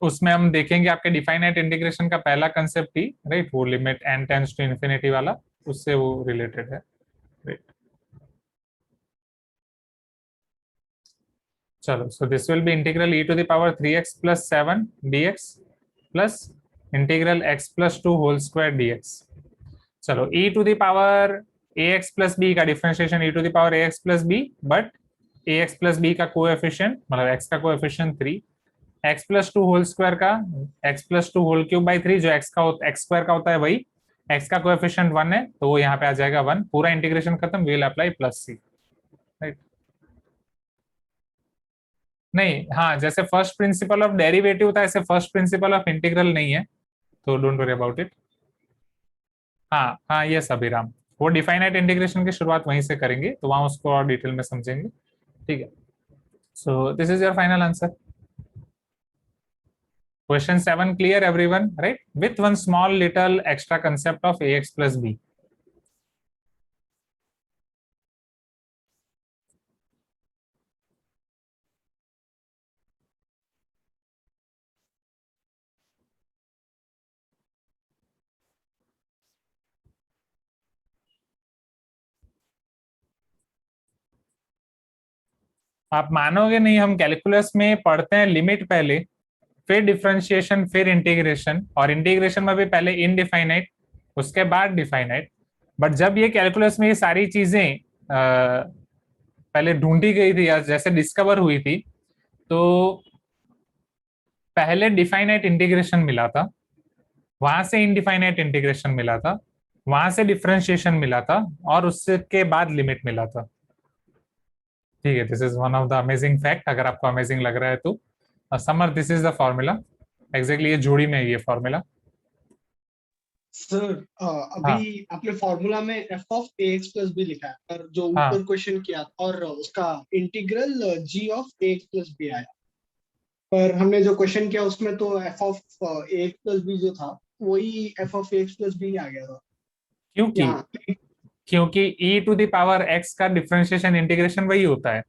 Speaker 1: उसमें हम देखेंगे आपके डिफाइनाइट इंटीग्रेशन का पहला कंसेप्ट ही, राइट, वो limit n tends to infinity वाला, उससे वो रिलेटेड है, राइट। चलो, so this will be integral e to the power 3x plus 7 dx plus integral x plus 2 whole square dx। चलो, e to the power ax plus b का differentiation e to the power ax plus b, but ax plus b का coefficient, मतलब x का coefficient 3, x plus 2 whole square का x plus 2 whole cube by 3, जो x square का होता है वही, x का कोएफिशिएंट 1 है तो वो यहाँ पे आ जाएगा 1। पूरा इंटीग्रेशन खत्म, we will apply plus c, राइट। नहीं, हाँ, जैसे फर्स्ट प्रिंसिपल ऑफ डेरिवेटिव होता है, ऐसे फर्स्ट प्रिंसिपल ऑफ इंटीग्रल नहीं है, तो डोंट वरी अबाउट इट। हाँ हाँ, यस अभिराम, वो डिफाइनाइट इंटीग्रेशन की शुरुआत वहीं से करेंगे, तो वहां उसको और डिटेल में समझेंगे, ठीक है। So this is your final answer. Question 7 clear everyone, right? With one small little extra concept of ax plus b. आप मानोगे नहीं, हम कैलकुलस में पढ़ते हैं लिमिट पहले, फिर डिफरेंशिएशन, फिर इंटीग्रेशन, और इंटीग्रेशन में भी पहले इनडिफाइनाइट, उसके बाद डिफाइनाइट। बट जब ये कैलकुलस में ये सारी चीजें पहले ढूंढी गई थी या जैसे डिस्कवर हुई थी, तो पहले डिफाइनाइट इंटीग्रेशन मिला था, वहां से इनडिफाइनाइट इंटीग्रेशन मिला था, वहां से डिफरेंशिएशन मिला था, और उसके बाद लिमिट मिला था, ठीक है। This is one of the amazing fact, अगर आपको अमेजिंग लग रहा है तो। Summer, this is the formula, exactly ये जोड़ी में है ये फॉर्मूला।
Speaker 9: सर अभी आपने फॉर्मूला में f of ax plus b लिखा है, और जो ऊपर क्वेश्चन किया और उसका integral g of ax plus b आया, पर हमने जो क्वेश्चन किया उसमें तो f of ax plus b जो था वही f of ax plus b आ गया था।
Speaker 1: क्योंकि e to the power x का डिफरेंशिएशन इंटीग्रेशन वही होता है,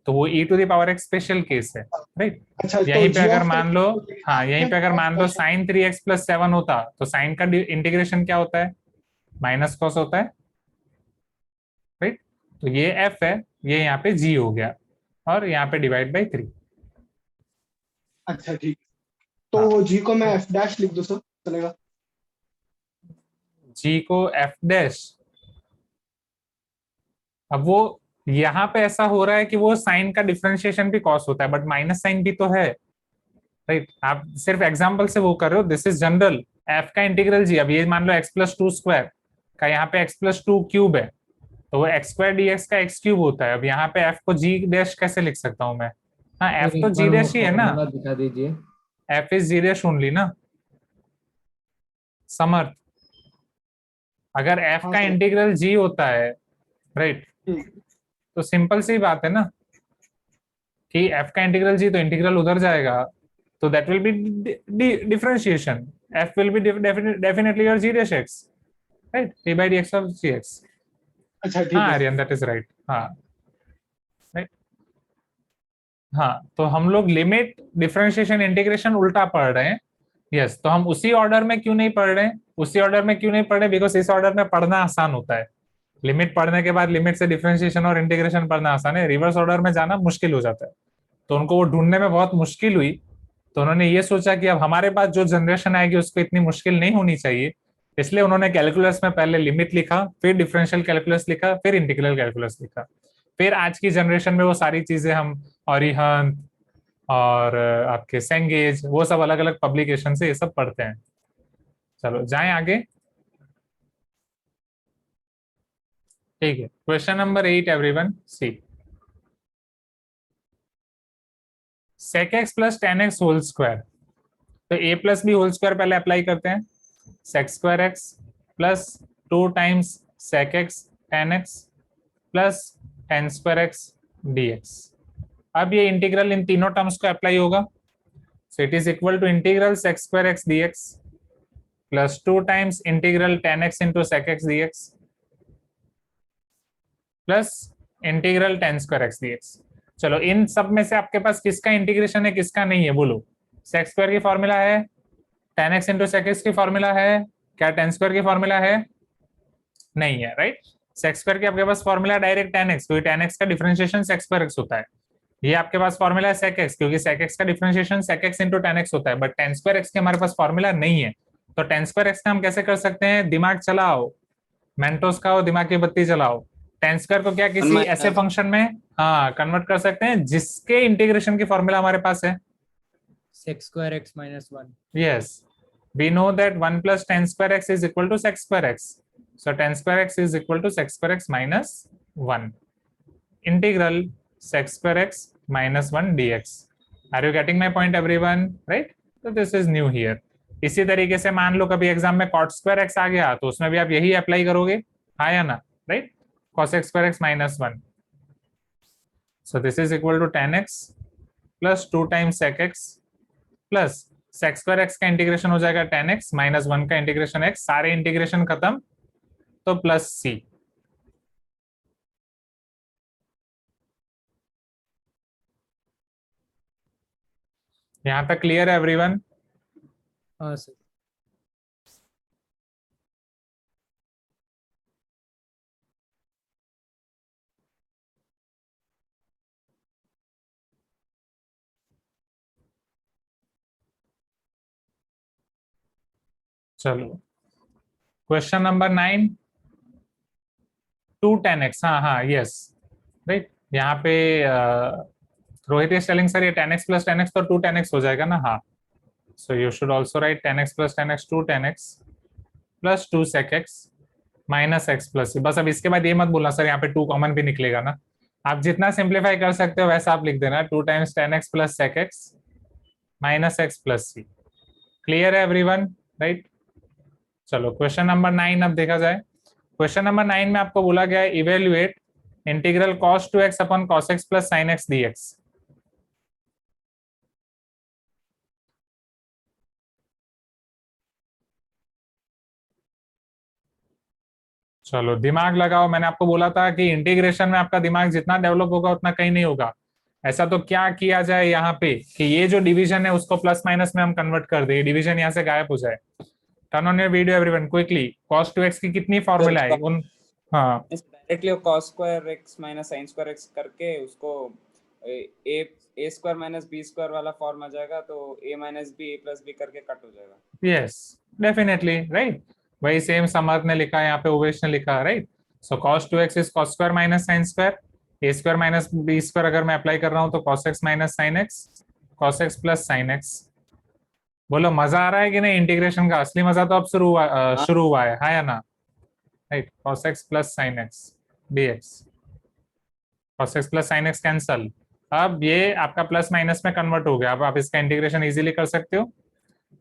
Speaker 1: तो वो e to the power x special case है, राइट।
Speaker 9: अच्छा,
Speaker 1: यहीं
Speaker 9: तो
Speaker 1: पे अगर मान लो, हाँ, यहीं पे अगर मान लो sin 3x प्लस 7 होता, तो sin का इंटीग्रेशन क्या होता है, माइनस कॉस होता है, राइट। तो ये f है, ये यहाँ पे g हो गया, और यहाँ पे डिवाइड बाई 3।
Speaker 9: अच्छा ठीक, तो g को मैं f डैश लिख दूं सर, चलेगा?
Speaker 1: g को f डैश, अब वो यहाँ पे ऐसा हो रहा है कि वो साइन का डिफरेंशिएशन भी कॉस होता है, बट माइनस साइन भी तो है, राइट। आप सिर्फ एग्जांपल से वो कर रहे हो, दिस इज जनरल। f का इंटीग्रल g, अब ये मान लो x प्लस 2 स्क्वायर का यहाँ पे x प्लस 2 क्यूब है, तो वो x स्क्वायर dx का x क्यूब होता है। अब यहाँ पे f को g डैश कैसे लिख सकता हूँ मैं? हाँ, f तो g डैश ही है ना,
Speaker 3: दिखा दीजिए।
Speaker 1: f is g dash only ना समर्थ। अगर f का इंटीग्रल g होता है, राइट, तो सिंपल सी बात है ना कि f का इंटीग्रल g, तो इंटीग्रल उधर जाएगा, तो that will be differentiation. f will be definitely your g dash x, right? p by dx of gx.
Speaker 9: अच्छा ठीक
Speaker 1: हाँ
Speaker 9: है
Speaker 1: आर्यन, दैट इज राइट. हाँ राइट. हाँ तो हम लोग लिमिट, डिफरेंशिएशन, इंटीग्रेशन उल्टा पढ़ रहे हैं. यस, तो हम उसी ऑर्डर में क्यों नहीं पढ़ रहे हैं? उसी ऑर्डर में क्यों नहीं पढ़ रहे? बिकॉज इस ऑर्डर में पढ़ना आसान होता है. लिमिट पढ़ने के बाद लिमिट से डिफरेंशिएशन और इंटीग्रेशन पढ़ना आसान है. रिवर्स ऑर्डर में जाना मुश्किल हो जाता है. तो उनको वो ढूंढने में बहुत मुश्किल हुई, तो उन्होंने ये सोचा कि अब हमारे पास जो जनरेशन आएगी उसको इतनी मुश्किल नहीं होनी चाहिए, इसलिए उन्होंने कैलकुलस में पहले लिमिट लिखा, फिर डिफरेंशियल कैलकुलस लिखा, फिर इंटीग्रल कैलकुलस लिखा. फिर आज की जनरेशन में वो सारी चीजें हम ओरिहंत और आपके सेंगेज, वो सब अलग अलग पब्लिकेशन से ये सब पढ़ते हैं. चलो जाएं आगे. ठीक है, question number 8 everyone see. sec x plus tan x whole square. तो a plus b whole square पहले अप्लाई करते हैं. sec square x plus 2 times sec x tan x plus tan square x dx. अब ये integral इन तीनों terms को apply होगा. So it is equal to integral sec square x dx plus 2 times integral tan x into sec x dx plus integral tan square x dx. चलो इन सब में से आपके पास किसका इंटीग्रेशन है, किसका नहीं है बोलो. sec स्क्वायर की फॉर्मूला है, tan x into sec x की फॉर्मूला है, क्या tan स्क्वायर की फॉर्मूला है? नहीं है, राइट. sec स्क्वायर की आपके पास फॉर्मूला डायरेक्ट tan x, क्योंकि tan x का डिफरेंशिएशन sec स्क्वायर x होता है. ये आपके पास फॉर्मूला है sec x, क्योंकि sec x का differentiation sec x into tan x होता है. बट tan स्क्वायर x के हमारे पास फॉर्मूला नहीं है. तो tan स्क्वायर x का हम कैसे कर सकते हैं? दिमाग चलाओ, मेंटोस खाओ, दिमाग की बत्ती चलाओ. tan स्क्वायर को क्या किसी ऐसे फंक्शन में हाँ कन्वर्ट कर सकते हैं जिसके इंटीग्रेशन की फॉर्मूला हमारे पास है
Speaker 3: sec square x minus 1.
Speaker 1: yes, we know that 1 plus tan square x is equal to sec square x, so tan square x is equal to sec square x minus 1 integral sec square x minus 1 dx. are you getting my point everyone, right? so this is new here. इसी तरीके से मान लो कभी exam में cot square x आ गया तो उसमें भी आप यही अप्लाई करोगे, हाँ या ना, right? cos x square x minus 1. So this is equal to tan x plus 2 times sec x plus sec square x का इंटीग्रेशन हो जाएगा tan x minus 1 का इंटीग्रेशन x, सारे इंटीग्रेशन खत्म तो प्लस c. यहां तक क्लियर है एवरीवन?
Speaker 3: हाँ सर.
Speaker 1: चलो क्वेश्चन नंबर 9, 2 tan x. हाँ हाँ यस राइट. यहाँ पे रोहित इज टेलिंग सर ये tan x plus tan x तो 2 tan x हो जाएगा ना. हाँ, so you should also right tan x plus tan x 2 tan x plus 2 sec x minus x plus. बस अब इसके बाद ये मत बोलना सर यहाँ पे 2 कॉमन भी निकलेगा ना. आप जितना सिंप्लीफाई कर सकते हो वैसा आप लिख देना 2 times tan x plus sec x minus x plus c. Clear है एवरीवन, राइट? चलो क्वेश्चन नंबर 9 अब देखा जाए. क्वेश्चन नंबर 9 में आपको बोला गया है evaluate integral cos 2x upon cos x plus sin x dx. चलो दिमाग लगाओ. मैंने आपको बोला था कि इंटीग्रेशन में आपका दिमाग जितना डेवलप होगा उतना कहीं नहीं होगा. ऐसा तो क्या किया जाए यहाँ पे कि ये जो डिवीजन है उसको प्लस माइनस में हम कन्वर्ट कर दे, डिवीजन यहाँ से गायब हो जाए. Turn on your video everyone quickly. cos 2x की कितनी फॉर्मूला है उन? हाँ
Speaker 6: directly cos square x minus sin square x करके उसको a square minus b square वाला फॉर्म आ जाएगा, तो a minus b a plus b करके कट हो जाएगा.
Speaker 1: Yes definitely right. वही सेम समर्थ ने लिखा है यहाँ पे, ओवेश ने लिखा है, right? So cos 2x is cos square minus sin square, a square minus b square अगर मैं अप्लाई कर रहा हूँ तो cos x minus sin x, cos x plus sin x. बोलो मजा आ रहा है कि नहीं? इंटीग्रेशन का असली मजा तो अब शुरू हुआ है, हाँ या ना, right? cos x plus sin x dx, cos x plus sin x cancel. अब ये आपका प्लस माइनस में कन्वर्ट हो गया. अब आप इसका इंटीग्रेशन इजीली कर सकते हो.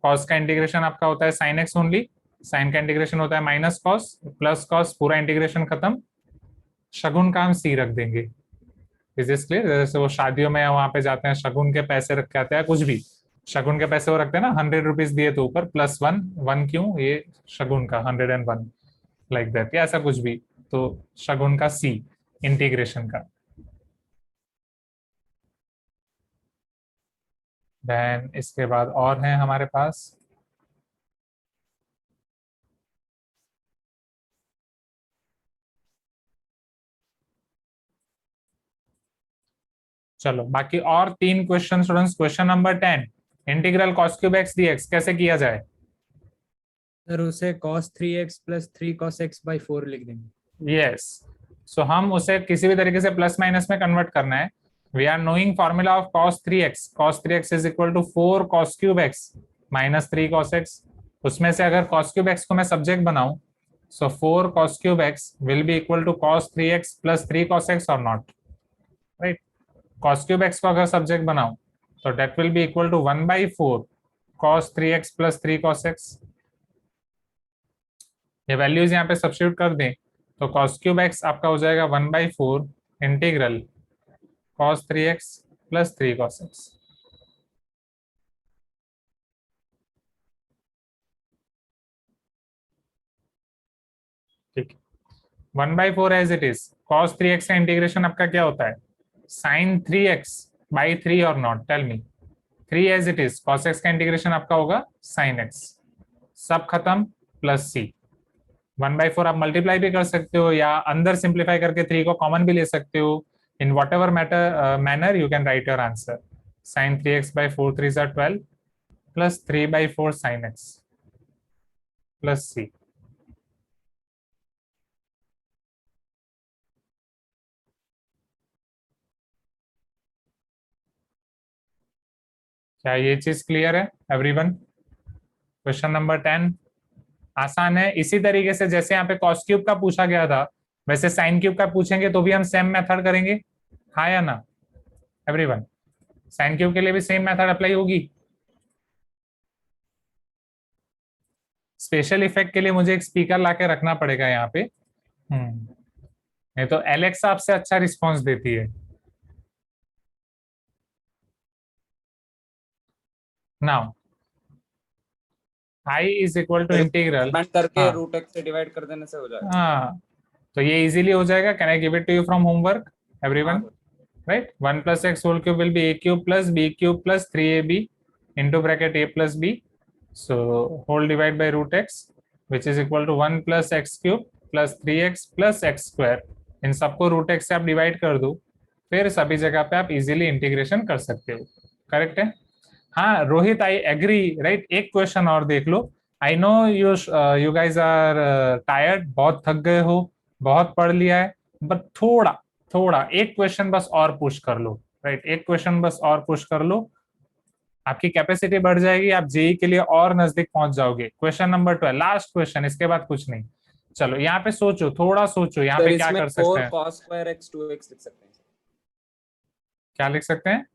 Speaker 1: cos का इंटीग्रेशन आपका होता है sin x ओनली, sin का इंटीग्रेशन होता है माइनस cos प्लस cos, पूरा इंटीग्रेशन खत्म. शगुन का हम c रख देंगे. Is this clear? जैसे वो शादियों में वहां पे जाते हैं, शगुन के पैसे रख के आते हैं, कुछ भी शगुन के पैसे वो रखते हैं ना, 100 रुपीज दिए तो ऊपर +1, 1 क्यों, ये शगुन का 101 लाइक दैट, या ऐसा कुछ भी, तो शगुन का सी इंटीग्रेशन का। देन इसके बाद और है हमारे पास, चलो बाकी और 3 question students. Question number 10, integral cos cube x dx कैसे किया जाए?
Speaker 3: सर उसे cos 3x + 3 cos x by 4 लिख देंगे।
Speaker 1: यस, सो हम उसे किसी भी तरीके से प्लस माइनस में कन्वर्ट करना है। We are knowing formula of cos 3x, cos 3x is equal to 4 cos cube x minus 3 cos x। उसमें से अगर cos क्यूब x को मैं सब्जेक्ट बनाऊं, so 4 cos cube x will be equal to cos 3x + 3 cos x और not, right. cos cube x को अगर subject बनाऊं तो that will be equal to 1/4 cos 3x + 3 cos x। ये values यहाँ पे सब्स्टिट्यूट कर दें तो cos क्यूब x आपका हो जाएगा 1/4 integral cos 3x + 3 cos x। ठीक, 1/4 as it is. cos 3x का इंटीग्रेशन आपका क्या होता है? sin 3x by 3 और not, tell me. 3 as it is, cos x का इंटीग्रेशन आपका होगा sin x, सब खत्म प्लस c। 1/4 आप मल्टीप्लाई भी कर सकते हो या अंदर सिंप्लीफाई करके 3 को कॉमन भी ले सकते हो। In what ever manner you can write your answer. sin 3x by 4 3s are 12 plus 3/4 sin x plus c। क्या ये चीज क्लियर है एवरीवन? क्वेश्चन नंबर 10 आसान है। इसी तरीके से जैसे यहाँ पे cos क्यूब का पूछा गया था, वैसे sin क्यूब का पूछेंगे तो भी हम सेम मेथड करेंगे, हाँ या ना एवरीवन? sin क्यूब के लिए भी सेम मेथड अप्लाई होगी। स्पेशल इफेक्ट के लिए मुझे एक स्पीकर लाके रखना पड़ेगा यहाँ पे, नहीं तो एलेक्सा आपसे अच्छा रिस्पॉन्स देती है। Now i is equal to integral
Speaker 6: करके
Speaker 1: हाँ।
Speaker 6: रूट x से डिवाइड कर देने से हो जाएगा।
Speaker 1: हाँ, तो ये इजीली हो जाएगा। Can I give it to you from homework everyone? Right, 1 + x whole cube will be a³ + b³ + 3ab into bracket a + b, so whole divide by root x which is equal to 1 + x³ + 3x + x²। इन सबको root x से आप divide कर दो, फिर सभी जगह पे आप इजीली इंटीग्रेशन कर सकते हो। करेक्ट है? हाँ रोहित, आई एग्री, राइट। एक क्वेश्चन और देख लो। I know you guys are tired, बहुत थक गए हो, बहुत पढ़ लिया है, बट थोड़ा एक क्वेश्चन बस और पुश कर लो, राइट। एक क्वेश्चन बस और पुश कर लो, आपकी कैपेसिटी बढ़ जाएगी, आप जेई के लिए और नजदीक पहुंच जाओगे। क्वेश्चन नंबर 12, लास्ट क्वेश्चन, इसके बाद कुछ नहीं। चलो यहाँ पे सोचो, थोड़ा सोचो, यहाँ पे क्या कर सकते हैं?
Speaker 6: 4 cos square x 2x लिख सकते हैं।
Speaker 1: क्या लिख सकते हैं?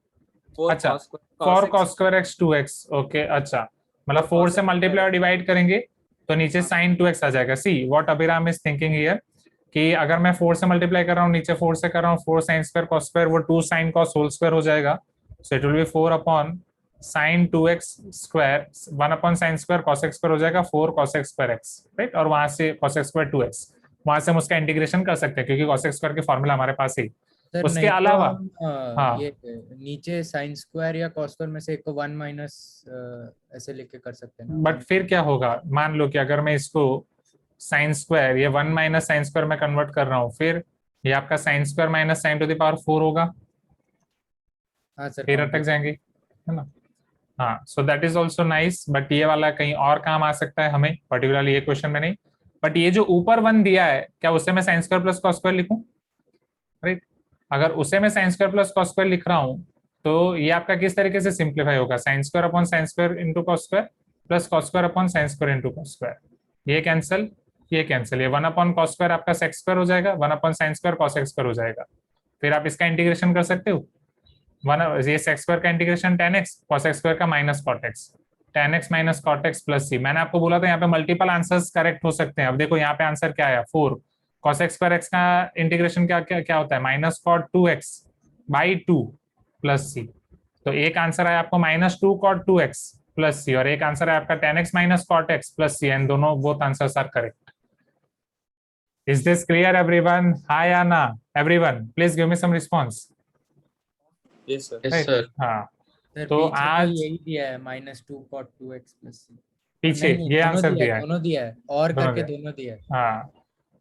Speaker 6: 4
Speaker 1: अच्छा,
Speaker 6: cos square
Speaker 1: 4 cos square x 2x, okay. अच्छा, मतलब 4 से मल्टीप्लाई और डिवाइड करेंगे तो नीचे sin 2x आ जाएगा। See what Abhiram is thinking here, कि अगर मैं 4 से मल्टीप्लाई कर रहा हूँ, नीचे 4 से कर रहा हूँ, 4 sin square cos square, वो 2 sin cos होल स्क्वायर हो जाएगा। सो it will B 4 upon sin 2x square, 1 upon sin square cos x square हो जाएगा 4 cos x square x, right. और वहां से cos x square 2x, वहां से हम उसका इंटीग्रेशन कर सकते हैं क्योंकि cos x स्क्वायर की फॉर्मूला हमारे पास है।
Speaker 3: सर
Speaker 1: उसके
Speaker 3: नहीं तो
Speaker 1: अलावा
Speaker 3: हम, ये नीचे sin स्क्वायर या cos स्क्वायर में से एक को 1 माइनस ऐसे लिख के कर सकते हैं ना।
Speaker 1: बट फिर क्या होगा, मान लो कि अगर मैं इसको sin स्क्वायर ये 1 माइनस sin स्क्वायर में कन्वर्ट कर रहा हूँ, फिर ये आपका sin square minus sin to the power 4 होगा।
Speaker 3: हाँ सर,
Speaker 1: फिर अटक जाएंगे, है ना? हाँ, so that is also nice, but ये वाला कहीं और काम आ सकता है हमें, पर्टिकुलरली ये क्वेश्चन में नहीं। बट ये जो ऊपर 1 दिया है, क्या उसे मैं sin square plus cos square लिखूं? राइट, अगर उसे मैं sin square plus cos square लिख रहा हूं तो ये आपका किस तरीके से सिंप्लीफाई होगा? sin square upon sin square into cos square plus cos square upon sin square into cos square. ये कैंसिल, ये कैंसिल, ये 1 अपॉन cos स्क्वायर आपका sec स्क्वायर हो जाएगा, 1 upon sin square cos x square हो जाएगा। फिर आप इसका इंटीग्रेशन कर सकते हो, ये sec स्क्वायर का integration tan x, cos x square का minus cot x, tan x minus cot x plus c। मैंने आपको बोला था यहाँ पे मल्टीपल आंसर्स करेक्ट हो सकते हैं। अब देखो यहाँ पे आंसर क्या आया, 4 cos x स्क्वायर x का इंटीग्रेशन क्या क्या क्या होता है? Minus cot 2x by 2 plus c। तो एक आंसर है आपको -2 cot 2x प्लस सी, और एक आंसर है आपका 10x minus cot x plus C, and दोनों both answers are correct. Is this clear everyone? Hi Anna, everyone, please give me some response.
Speaker 6: Yes sir.
Speaker 4: Yes
Speaker 1: Right.
Speaker 4: sir.
Speaker 1: हाँ,
Speaker 3: sir
Speaker 1: तो
Speaker 3: पीछे
Speaker 1: आज
Speaker 3: यही दिया है -2 cot 2x प्लस सी.
Speaker 1: पीछे
Speaker 3: नहीं,
Speaker 1: ये
Speaker 3: दोनों
Speaker 1: आंसर दिया है.
Speaker 3: दोनों दिया है और
Speaker 1: दोनों
Speaker 3: करके
Speaker 1: दिया।
Speaker 3: दोनों दिया है.
Speaker 1: हाँ,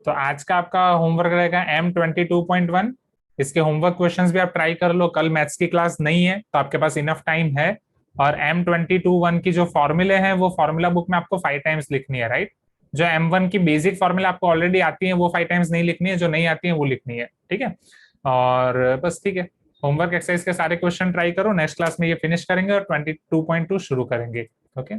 Speaker 1: तो आज का आपका होमवर्क रहेगा M22.1. इसके होमवर्क क्वेश्चंस भी आप ट्राई कर लो. कल मैथ्स की क्लास नहीं है तो आपके पास इनफ टाइम है. और M22.1 की जो फॉर्मूले हैं वो फॉर्मूला बुक में आपको 5 टाइम्स लिखनी है, राइट. जो M1 की बेसिक फॉर्मूला आपको ऑलरेडी आती है वो 5 टाइम्स नहीं लिखनी है, जो नहीं आती है वो लिखनी है, ठीक है. और बस ठीक है, होमवर्क एक्सरसाइज के सारे क्वेश्चन ट्राई करो. नेक्स्ट क्लास में ये फिनिश करेंगे और 22.2 शुरू करेंगे. ओके.